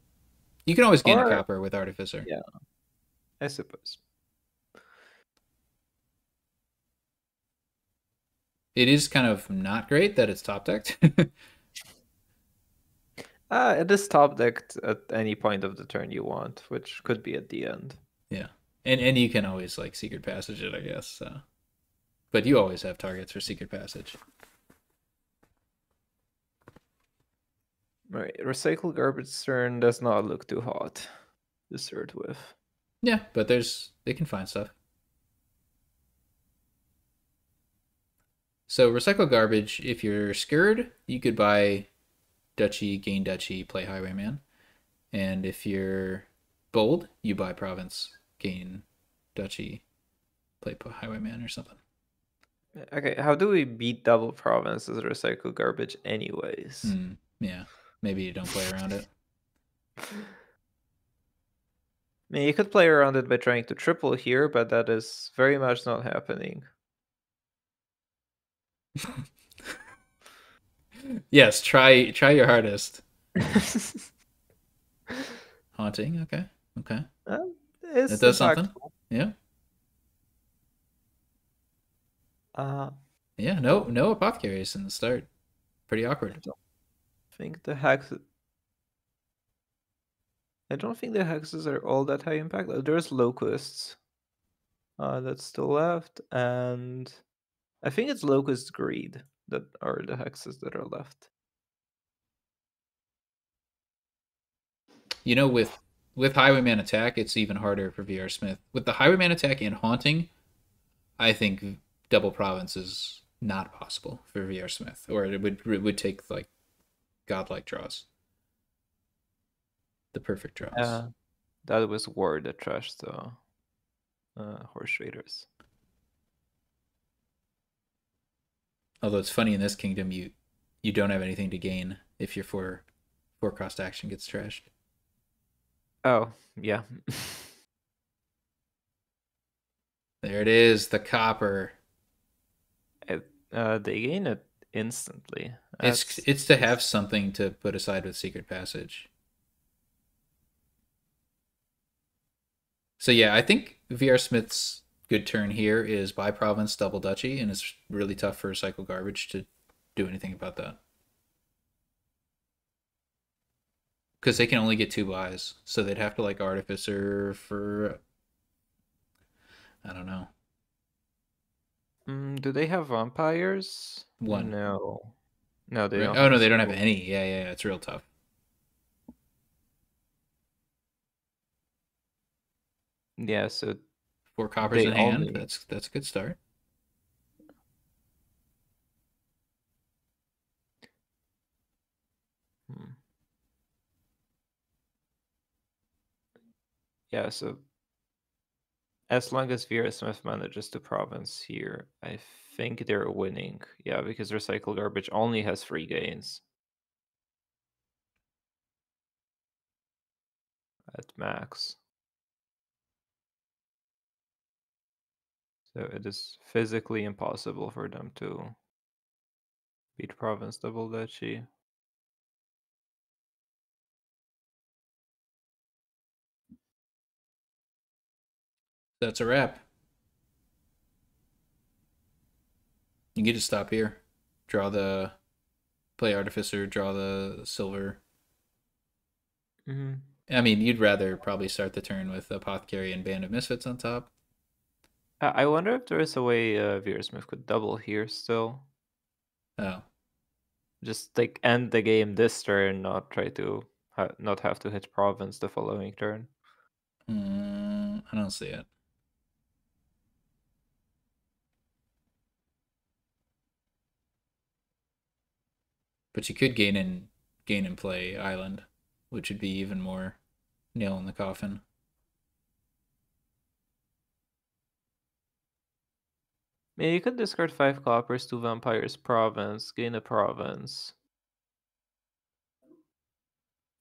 You can always gain a Or copper with Artificer. yeah, I suppose. It is kind of not great that it's top decked. It is top decked at any point of the turn you want, which could be at the end. Yeah, and you can always like secret passage it, I guess. So. But you always have targets for secret passage. Right, recycle garbage turn does not look too hot to start with. Yeah, but they can find stuff. So recycle garbage. If you're scared, you could buy duchy, gain duchy, play highwayman, and if you're bold, you buy province, gain duchy, play highwayman or something. Okay, how do we beat double province as recycle garbage anyways? Yeah, maybe you don't play around it. I mean, you could play around it by trying to triple here, but that is very much not happening. Yes, try your hardest. Haunting, okay. It's It does something. impactful. Yeah. Uh, Yeah, no apothecaries in the start. Pretty awkward. I don't think the hexes. I don't think the hexes are all that high impact. There's locusts that's still left, and I think it's locust greed that are the hexes that are left. You know, with Highwayman attack, it's even harder for VRSmith. With the Highwayman attack and haunting, I think double province is not possible for VRSmith, or it would take like godlike draws, the perfect draws. That was war that trashed the horse traders. Although it's funny in this kingdom, you don't have anything to gain if your four cost action gets trashed. Oh yeah. There it is, the copper. They gain it instantly. It's to have something to put aside with secret passage. So yeah, I think VRSmith's good turn here is buy province, double duchy, and it's really tough for recycle garbage to do anything about that. Because they can only get 2 buys, so they'd have to like artificer for I don't know. Do they have vampires? 1. No. No, they Right? don't Oh have no, they don't have single. any. Yeah, it's real tough. Yeah, so 4 coppers they in hand. only That's a good start. hmm. Yeah, so As long as VRSmith manages to province here, I think they're winning. Yeah, because Recycle Garbage only has 3 gains at max. So it is physically impossible for them to beat Province Double Duchy. That's a wrap. You get to stop here. Draw the play Artificer, draw the silver. Mm-hmm. I mean, you'd rather probably start the turn with Apothecary and Band of Misfits on top. I wonder if there is a way VRSmith could double here still. Oh. Just like end the game this turn, not try to not have to hit Province the following turn. I don't see it. But you could gain and play Island, which would be even more nail in the coffin. I mean, you could discard 5 coppers to Vampire's Province, gain a province,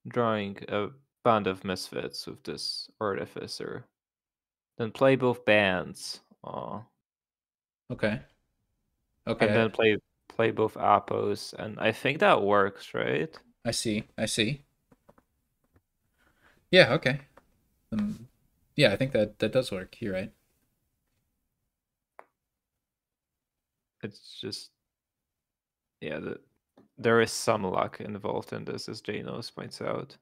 drawing a Band of Misfits with this Artificer. Then play both bands. Okay. And Okay. then play both Apos, and I think that works, right? I see. I see. Yeah, okay. Yeah, I think that does work. You're right. It's just yeah, there is some luck involved in this, as Janos points out.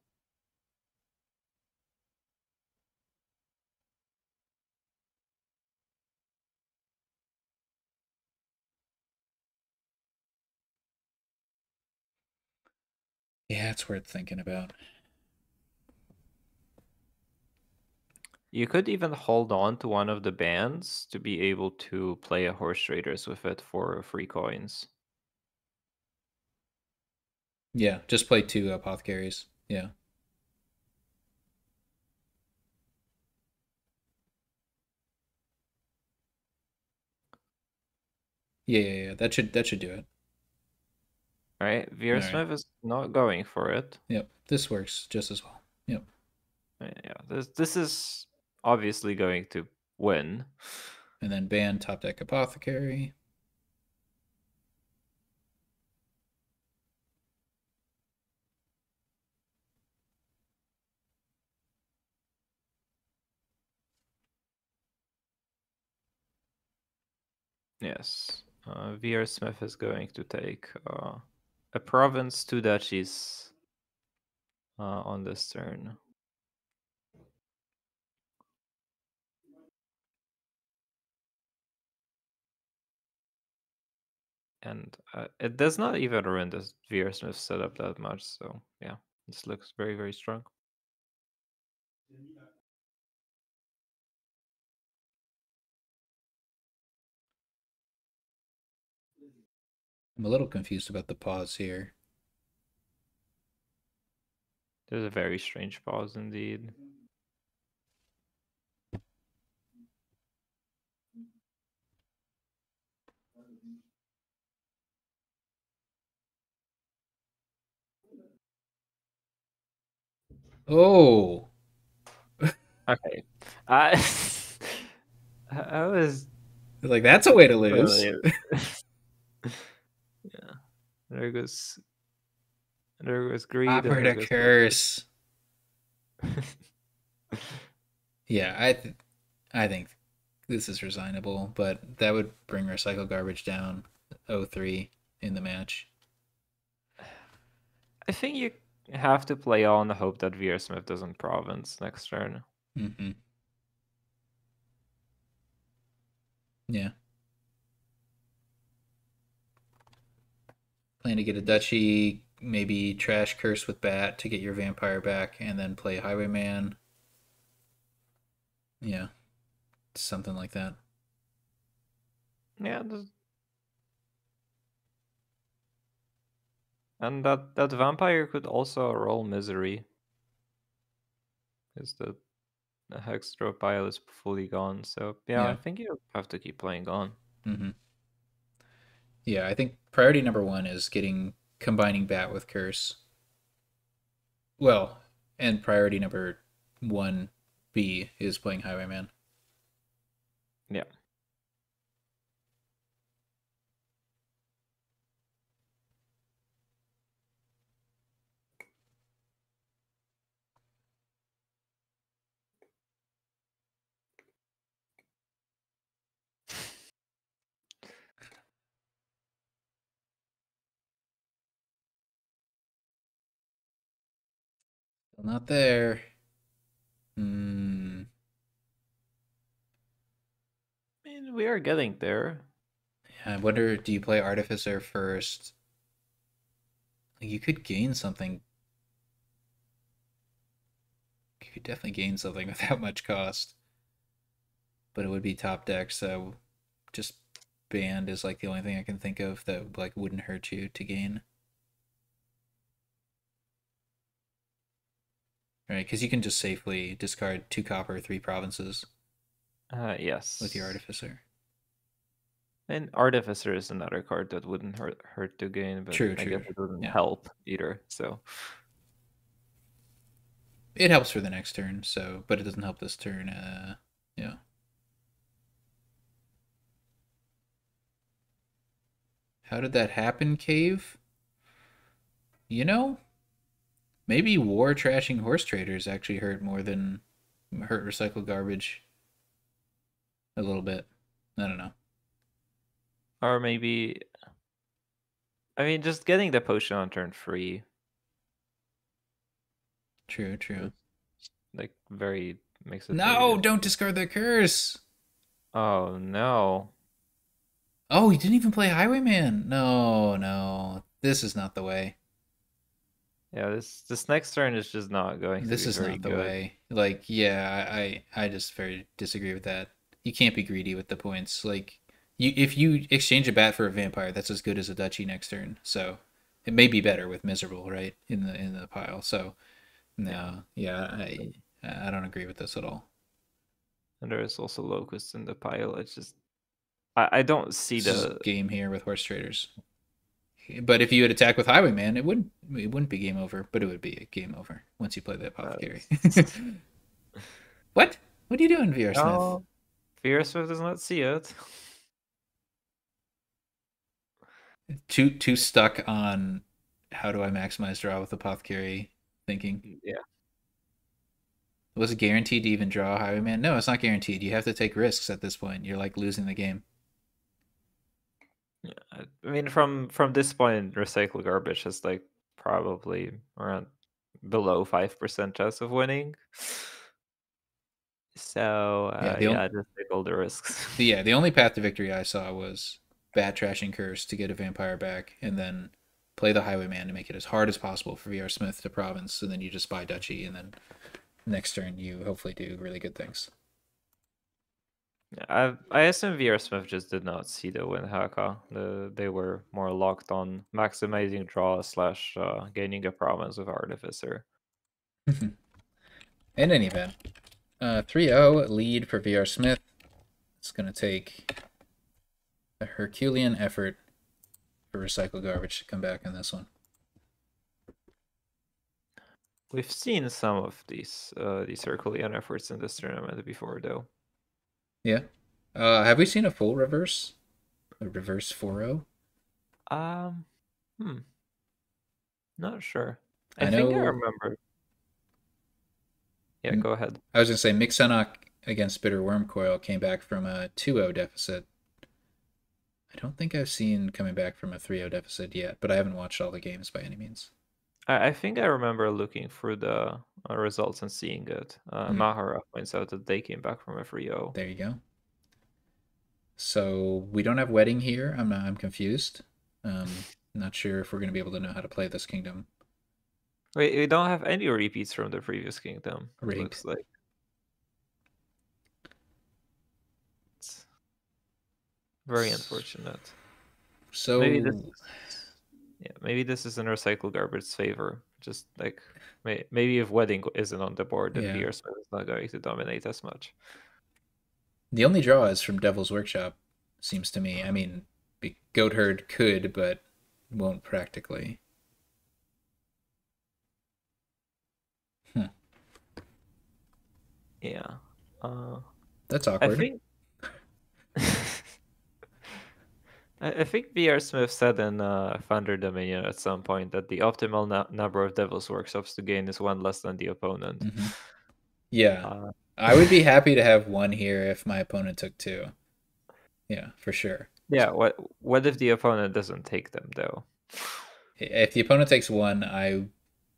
Yeah, it's worth thinking about. You could even hold on to one of the bands to be able to play a Horse Traders with it for free coins. Yeah, just play 2 Apothecaries. Yeah. Yeah. That should do it. Right? All right. VRSmith is not going for it. Yep. This works just as well. Yep. Yeah, this is obviously going to win. And then ban top deck Apothecary. Yes. VRSmith is going to take a province, 2 duchies on this turn. And it does not even ruin this VRSmith setup that much, so yeah, this looks very, very strong. I'm a little confused about the pause here. There's a very strange pause indeed. Oh. Okay. I I was Like that's a way to lose. yeah. There goes greed and Offered there a goes curse. Yeah, I think this is resignable, but that would bring Recycle Garbage down 0-3 in the match. I think you have to play on the hope that VRSmith doesn't province next turn. Mm-hmm. Yeah. Plan to get a duchy, maybe trash curse with bat to get your vampire back, and then play Highwayman. Yeah, something like that. Yeah, and that vampire could also roll misery. Is the the Hexdra pile is fully gone. So yeah, I Yeah. think you have to keep playing on. Hmm. Yeah, I think priority number one is getting combining bat with curse. Well, and priority number one B is playing Highwayman. Yeah. Still not there. Hmm. I mean, we are getting there. I wonder, do you play Artificer first? You could gain something. You could definitely gain something without much cost. But it would be top deck, so just band is like the only thing I can think of that like wouldn't hurt you to gain. Right? Because you can just safely discard 2 copper, 3 provinces with your Yes. Artificer. And Artificer is another card that wouldn't hurt to gain, but True, I guess true. it wouldn't Yeah. help either. So It helps for the next turn, so but it doesn't help this turn. Yeah. How did that happen, Cave? You know, maybe war trashing horse traders actually hurt more than hurt recycled garbage a little bit. I don't know. or maybe I mean just getting the potion on turn 3 True, true. is like very makes it very No, don't difficult. discard the curse. Oh no. Oh, he didn't even play Highwayman. No, no. This is not the way. Yeah, this next turn is just not going to This be is very not the good. way. Like, yeah, I just very disagree with that. You can't be greedy with the points. Like, if you exchange a bat for a vampire, that's as good as a duchy next turn. So, it may be better with miserable, right, in the pile. So, Yeah. no, yeah, I don't agree with this at all. And there is also locusts in the pile. It's just I don't see This is the game here with horse traders. But if you had attacked with Highwayman, it wouldn't be game over, but it would be a game over once you play the Apothecary. uh, What? What are you doing, VRSmith? no, VRSmith does not see it. Too stuck on how do I maximize draw with Apothecary thinking. Yeah. Was it guaranteed to even draw Highwayman? No, it's not guaranteed. You have to take risks at this point. You're like losing the game. Yeah, I mean, from this point, recycle garbage is like probably around below 5% chance of winning. So Yeah, yeah, just take all the risks. the only path to victory I saw was bat trashing curse to get a vampire back, and then play the Highwayman to make it as hard as possible for VRSmith to province, and then you just buy duchy, and then next turn you hopefully do really good things. Yeah, I assume VRSmith just did not see the win Haka. They were more locked on maximizing draw slash gaining a province with Artificer. In any event, 3-0 lead for VRSmith. It's going to take a Herculean effort for recycle garbage to come back in this one. We've seen some of these Herculean efforts in this tournament before, though. Yeah. Have we seen a full reverse? A reverse 4-0? Um, hmm, not sure. I I think I know. remember. Yeah, go ahead. I was going to say Mixenok against Bitter Worm Coil came back from a 2-0 deficit. I don't think I've seen coming back from a 3-0 deficit yet, but I haven't watched all the games by any means. I think I remember looking through the results and seeing it. Hmm, Mahara points out that they came back from a 3-0. there you go. So we don't have wedding here. I'm confused. Not sure if we're going to be able to know how to play this kingdom. Wait, we don't have any repeats from the previous kingdom. It Rigged. looks like it's very unfortunate. Maybe this So is Yeah, maybe this is in recycle garbage's favor. Just like maybe if wedding isn't on the board, then Yeah. VRSmith is not going to dominate as much. The only draw is from Devil's Workshop, seems to me. I mean, Goatherd could, but won't practically. Hmm. Yeah. That's I awkward. think I think VRSmith said in Thunder Dominion at some point that the optimal number of Devil's Workshops to gain is one less than the opponent. Hmm. Yeah. Uh, I would be happy to have one here if my opponent took two. Yeah, for sure. yeah. What if the opponent doesn't take them though? If the opponent takes one, I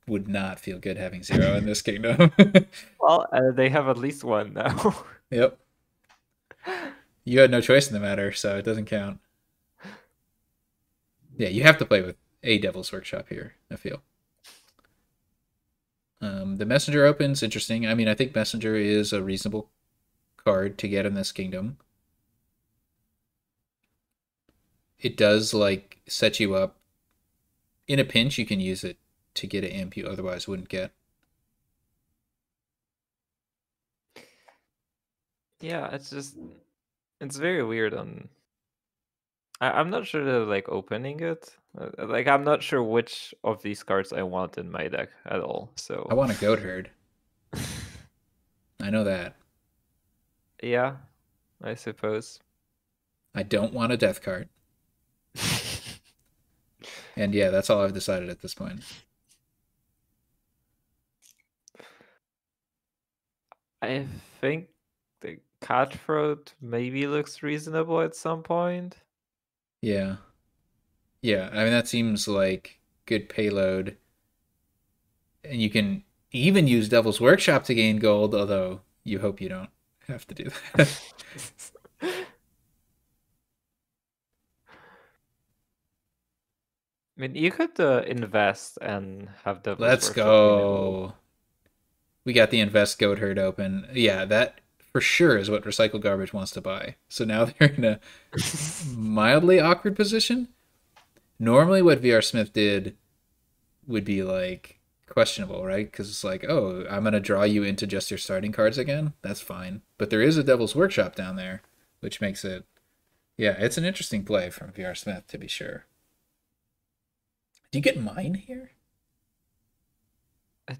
would not feel good having zero in this kingdom. Well, they have at least one now. Yep. You had no choice in the matter, so it doesn't count. Yeah, you have to play with a Devil's Workshop here, I feel. The Messenger opens, interesting. I mean, I think Messenger is a reasonable card to get in this kingdom. It does, like, set you up. In a pinch, you can use it to get an imp you otherwise wouldn't get. Yeah, it's very weird on. I'm not sure that like opening it. Like I'm not sure which of these cards I want in my deck at all. I So want a Goatherd. I know that. yeah, I suppose. I don't want a Death card. And yeah, that's all I've decided at this point. I think the Cutthroat maybe looks reasonable at some point. Yeah. Yeah, I mean, that seems like good payload. And you can even use Devil's Workshop to gain gold, although you hope you don't have to do that. I mean, you could invest and have Devil's Let's Workshop gain a gold. go. We got the Invest Goatherd open. Yeah, that for sure is what Recycle Garbage wants to buy. So now they're in a mildly awkward position. Normally, what VRSmith did would be like questionable, right? Because it's like, oh, I'm gonna draw you into just your starting cards again. That's fine. But there is a Devil's Workshop down there, which makes it, yeah, it's an interesting play from VRSmith to be sure. Do you get mine here? It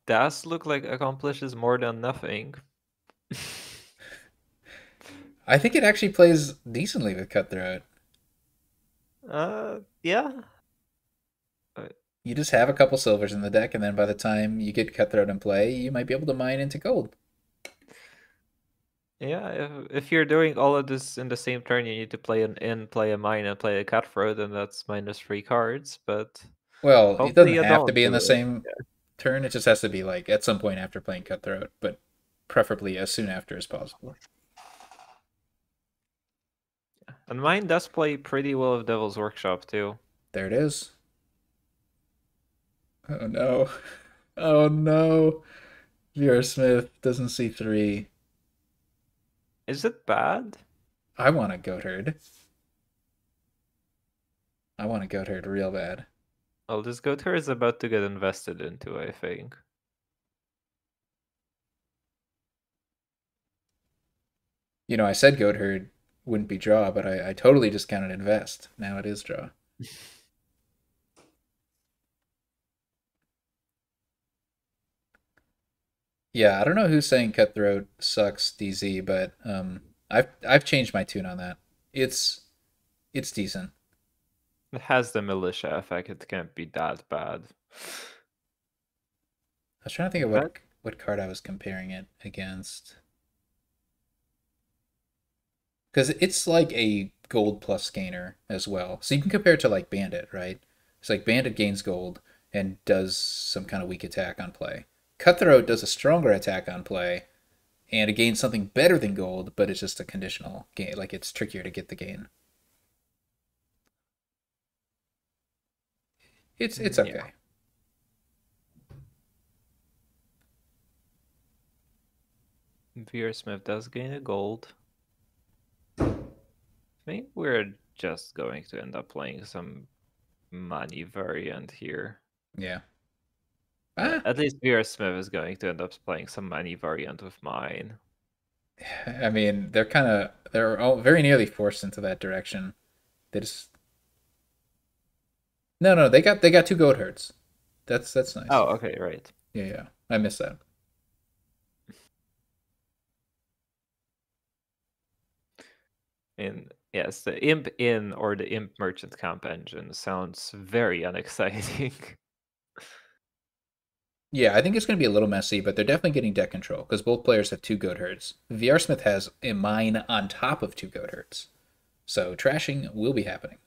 does look like accomplishes more than nothing. I think it actually plays decently with Cutthroat. Yeah. You just have a couple silvers in the deck, and then by the time you get Cutthroat in play, you might be able to mine into gold. Yeah, if you're doing all of this in the same turn, you need to play an in, play a mine, and play a Cutthroat, and that's -3 cards. But Well, it hopefully doesn't you have to don't be in do the it. same turn. It just has to be like at some point after playing Cutthroat, but preferably as soon after as possible. And mine does play pretty well with Devil's Workshop too. There it is. Oh no. Oh no. VRSmith doesn't see three. Is it bad? I want a Goatherd. I want a Goatherd real bad. Well, this Goatherd is about to get invested into, I think. You know, I said Goatherd wouldn't be draw, but I totally discounted invest. Now it is draw. Yeah, I don't know who's saying Cutthroat sucks DZ, but I've changed my tune on that. It's decent. It has the militia effect. It can't be that bad. I was trying to think of That what card I was comparing it against. Because it's like a gold plus gainer as well. So you can compare it to like Bandit, right? It's like Bandit gains gold and does some kind of weak attack on play. Cutthroat does a stronger attack on play and it gains something better than gold, but it's just a conditional gain. Like it's trickier to get the gain. It's okay. yeah. VRSmith does gain a gold. I think we're just going to end up playing some money variant here. Yeah. At least VRSmith is going to end up playing some money variant with mine. I mean, they're all very nearly forced into that direction. They just no, they got two goat herds. That's nice. Oh, okay, right. Yeah. I missed that. And yes, the imp in or the imp merchant camp engine sounds very unexciting. Yeah, I think it's going to be a little messy, but they're definitely getting deck control because both players have two goat herds. VRSmith has a mine on top of two goat herds, so trashing will be happening.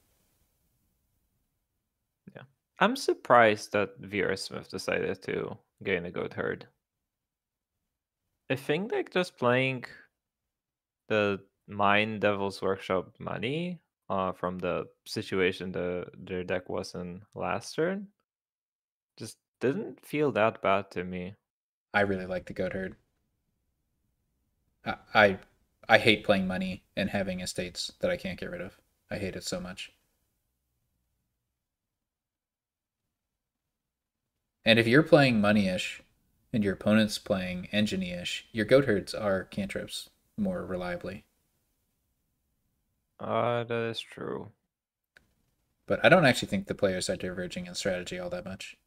Yeah, I'm surprised that VRSmith decided to gain a goat herd. I think like just playing the mine Devil's Workshop money from the situation their deck was in last turn just didn't feel that bad to me. I really like the goat herd. I I hate playing money and having estates that I can't get rid of. I hate it so much. And if you're playing money-ish and your opponent's playing engine-ish, your goat herds are cantrips more reliably. That is true. But I don't actually think the players are diverging in strategy all that much.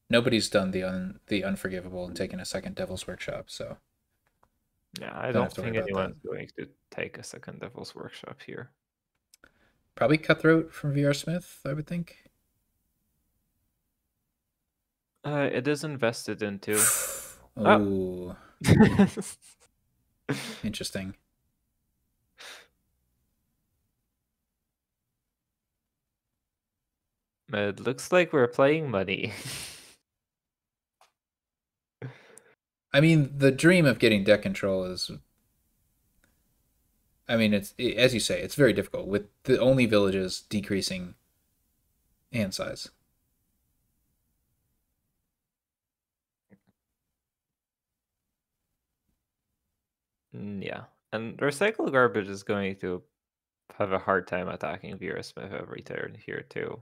Nobody's done the unforgivable and taken a second Devil's Workshop, so Yeah, I don't have don't to worry think about that. anyone's going to take a second Devil's Workshop here. Probably Cutthroat from VRSmith, I would think. It is invested into. Oh, interesting. It looks like we're playing money. I mean, the dream of getting deck control is. I mean, as you say, it's very difficult with the only villages decreasing hand size. Yeah, and recycle garbage is going to have a hard time attacking VRSmith every turn here too.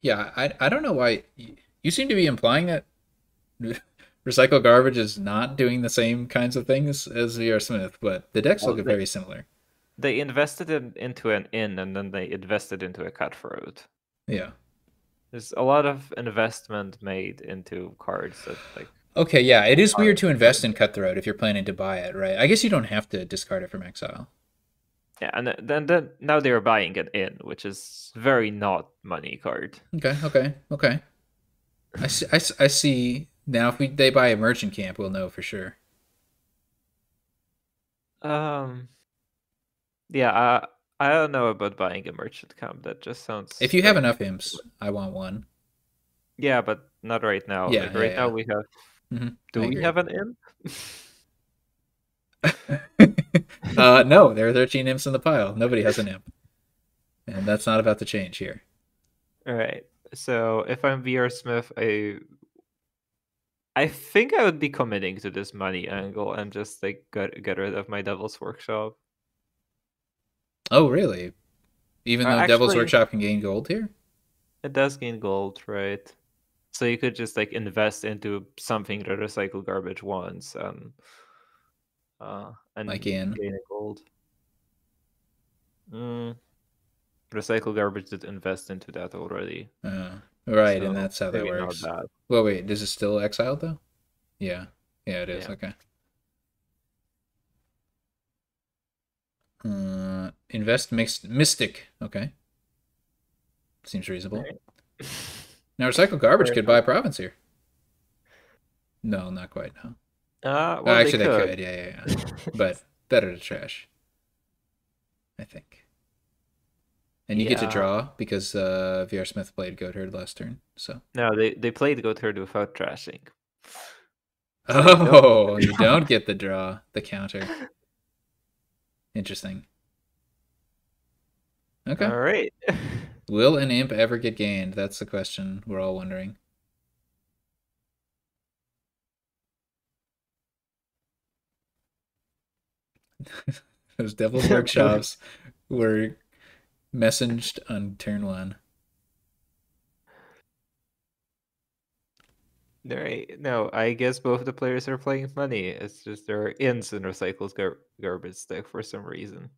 Yeah, I don't know why you seem to be implying that recycle garbage is not doing the same kinds of things as VRSmith, but the decks Well, look very similar. they invested into an inn and then they invested into a cutthroat. Yeah. There's a lot of investment made into cards that like. Okay, yeah, it is weird Aren't to invest good. in Cutthroat if you're planning to buy it, right? I guess you don't have to discard it from exile. Yeah, and then now they're buying it in, which is very not money card. Okay. I see. Now, if they buy a merchant camp, we'll know for sure. Um, yeah, I don't know about buying a merchant camp. That just If sounds you have like enough imps, I want one. yeah, but not right now. Yeah, Like right now yeah, we have. yeah. I Do we agree. have an imp? No, there are 13 imps in the pile. Nobody has an imp, and that's not about to change here. All right. So if I'm VR Smith, I think I would be committing to this money angle and just like get rid of my Devil's Workshop. Oh, really? Even though Devil's Actually, Workshop can gain gold here, it does gain gold, right? So you could just like invest into something that recycle garbage once I and can. gain a gold. Mm, recycle garbage did invest into that already, Right, and so that's how that maybe not works. that. Well, wait, is it still exiled though? Yeah, yeah, it is. Yeah. Okay. Invest mixed mystic. Okay, seems reasonable. Right. Now, recycle garbage Fair could buy a enough. province here. No, not quite. No. Well, they Actually, they could. could. Yeah. But better to trash, I think. And you get to Yeah. draw because VR Smith played Goatherd last turn. So. No, they played Goatherd without trashing. So you don't. Oh, you don't get the draw, the counter. Interesting. Okay. All right. Will an imp ever get gained? That's the question we're all wondering. Those Devil's Workshops were Messaged on turn 1. No, I guess both the players are playing money. It's just there are ins in recycled garbage stack for some reason.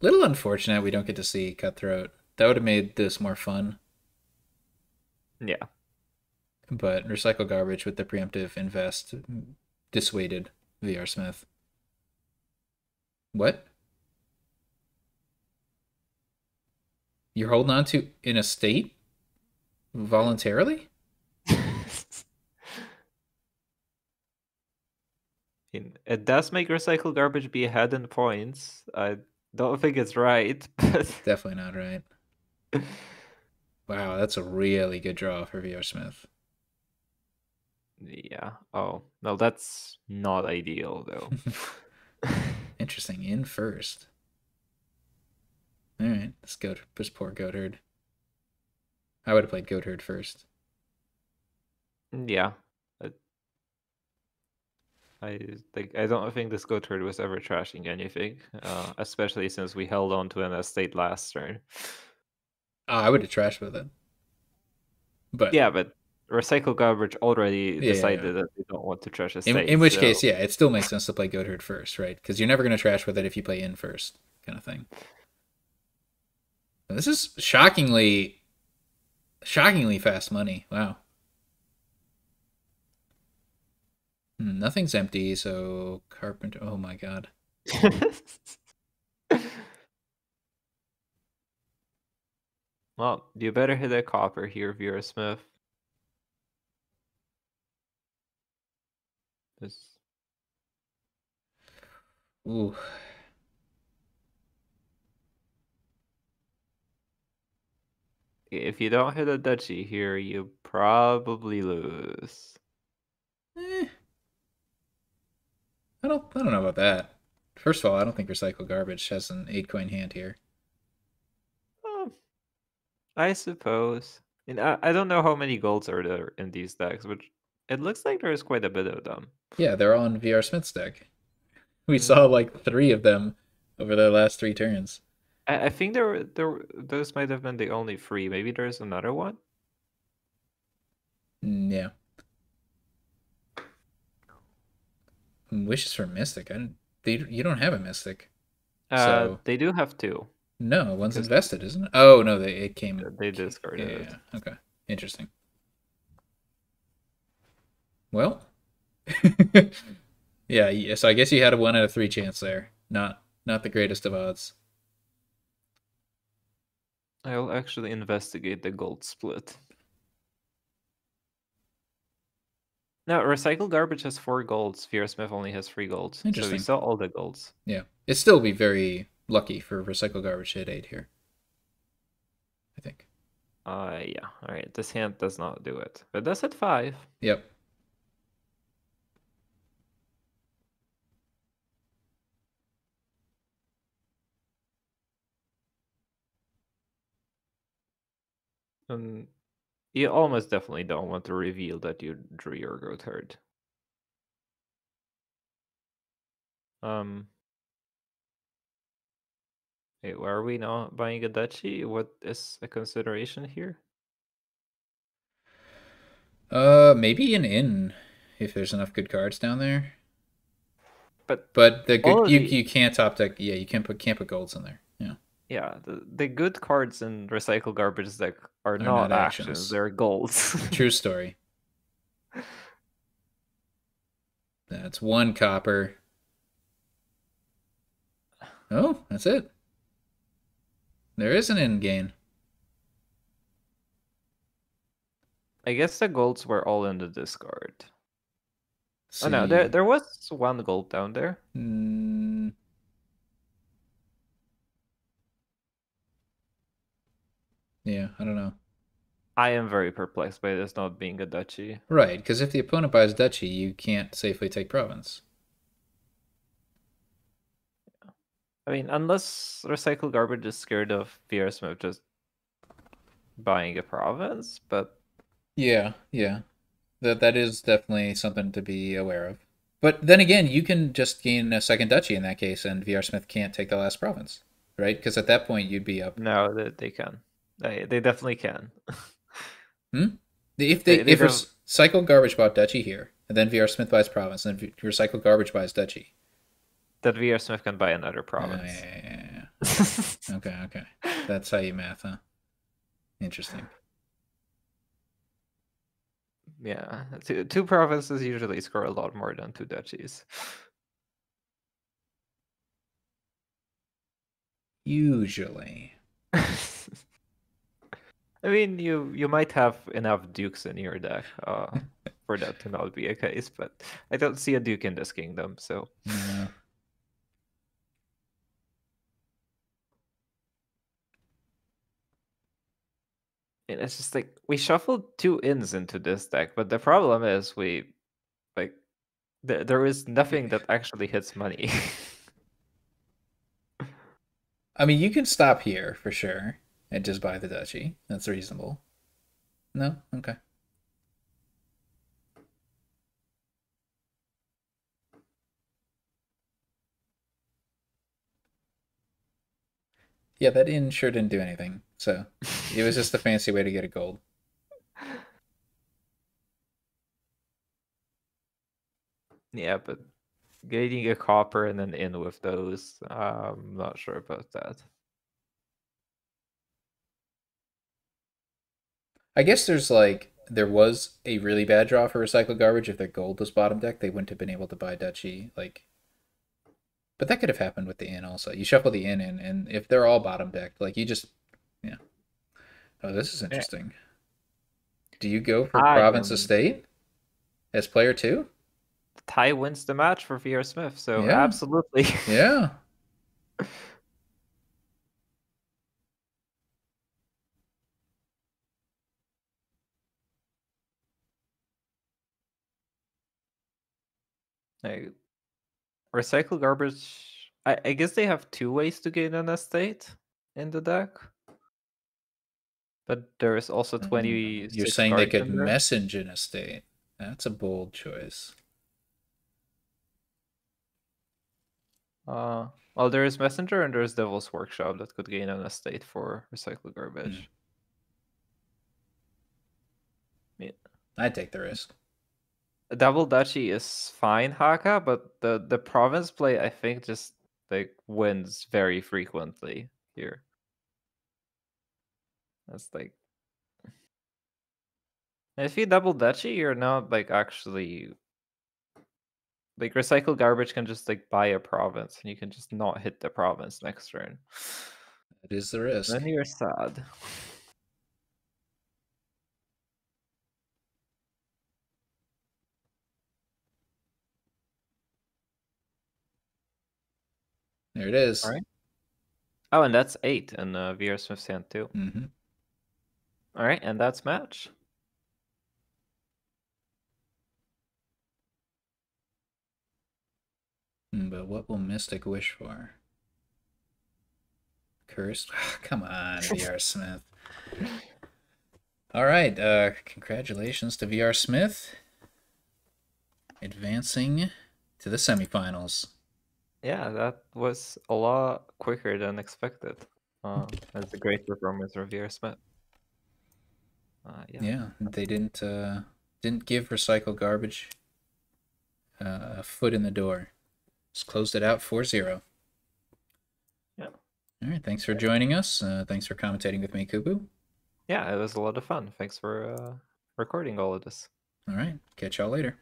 Little unfortunate we don't get to see Cutthroat. That would have made this more fun. Yeah. But recycle garbage with the preemptive invest dissuaded VRSmith. What? You're holding on to in a state voluntarily? It does make recycled garbage be ahead in points. I don't think it's right, but Definitely not right. Wow, that's a really good draw for VRSmith. yeah. Oh, no, that's not ideal though. Interesting. In first. All right, let's go. This poor Goatherd. I would have played Goatherd first. Yeah. I don't think this Goatherd was ever trashing anything, especially since we held on to an estate last turn. Oh, I would have trashed with it. But yeah, but recycle garbage already Yeah. decided that they don't want to trash estates. In which case, yeah, it still makes sense to play Goatherd first, right? Because you're never going to trash with it if you play in first, kind of thing. This is shockingly fast money. Wow. Nothing's empty, so Carpenter. Oh my god. Well, you better hit a copper here, VRSmith. This. Ooh. If you don't hit a duchy here, you probably lose. I don't know about that. First of all, I don't think Recycle Garbage has an 8-coin hand here. I suppose. And I don't know how many golds are there in these decks, but it looks like there's quite a bit of them. Yeah, they're on VRSmith's deck. We saw like 3 of them over the last 3 turns. I think those might have been the only 3. Maybe there's another one. Yeah. Wishes for Mystic. You don't have a Mystic. So They do have 2. no, one's invested, isn't it? Oh no, it came. They discarded it. Yeah. Okay. Interesting. Well. yeah. So I guess you had a 1 out of 3 chance there. Not the greatest of odds. I'll actually investigate the gold split. No, recycled garbage has 4 golds. VRSmith only has 3 golds. So we saw all the golds. Yeah. It'd still be very lucky for recycled garbage to hit 8 here. I think. Yeah. Alright, this hand does not do it. But does hit 5. Yep. You almost definitely don't want to reveal that you drew your Goatherd. Wait, why are we not buying a duchy? What is a consideration here? Maybe an inn if there's enough good cards down there. But the good you can't top deck. Yeah, you can't put golds in there. Yeah. Yeah, the good cards in recycle garbage deck are not actions. They're golds. True story. That's 1 copper. Oh, that's it. There is an end gain. I guess the golds were all in the discard. Oh no, there was 1 gold down there. Yeah, I don't know. I am very perplexed by this not being a duchy. Right, because if the opponent buys duchy, you can't safely take province. I mean, unless recycle garbage is scared of VRSmith just buying a province, but yeah, that is definitely something to be aware of. But then again, you can just gain a second duchy in that case, and VRSmith can't take the last province. right? Because at that point you'd be up. No, they can. They definitely can. Hmm? They If def Recycle Garbage bought Duchy here, and then VRSmith buys Province, and then Recycle Garbage buys Duchy. that VRSmith can buy another Yeah, province. yeah. Okay, okay. That's how you math, huh? Interesting. Yeah, two provinces usually score a lot more than two duchies. Usually. I mean, you might have enough dukes in your deck for that to not be a case, but I don't see a duke in this kingdom, so. No. And it's just like we shuffled two ins into this deck, but the problem is we like there is nothing that actually hits money. I mean, you can stop here for sure and just buy the Duchy. That's reasonable. No? Okay. Yeah, that inn sure didn't do anything. So it was just a fancy way to get a gold. Yeah, but getting a copper and an in with those, I'm not sure about that. I guess there was a really bad draw for Recycle Garbage. If their gold was bottom deck, they wouldn't have been able to buy Duchy. But that could have happened with the inn also. You shuffle the inn in, and if they're all bottom decked, you just, yeah. Oh, this is Yeah. interesting. Do you go for I Province am Estate as player two? Ty wins the match for VRSmith, so Yeah, absolutely. yeah. Like, recycle garbage. I guess they have two ways to gain an estate in the deck, but there is also You're 26 saying they cards could in there. message an estate. That's a bold choice. Well, there is Messenger and there is Devil's Workshop that could gain an estate for recycle Hmm. garbage. Yeah. I'd take the risk. Double Duchy is fine, Haka, but the province play I think just like wins very frequently here. That's like if you double Duchy, you're not like actually like recycle garbage can just like buy a province and you can just not hit the province next turn. That is the risk. Then you're sad. There it is. All right. Oh, and that's 8 in VRSmith's hand too. Mm-hmm. All right, and that's match. But what will Mystic wish for? Cursed? Come on, VRSmith. All right. Congratulations to VRSmith. Advancing to the semifinals. Yeah, that was a lot quicker than expected. That's a great performance from VRSmith. Yeah, they didn't give Recycle Garbage a foot in the door. Just closed it out 4-0. Yeah. All right. Thanks for joining us. Thanks for commentating with me, Kubu. Yeah, it was a lot of fun. Thanks for recording all of this. All right. Catch y'all later.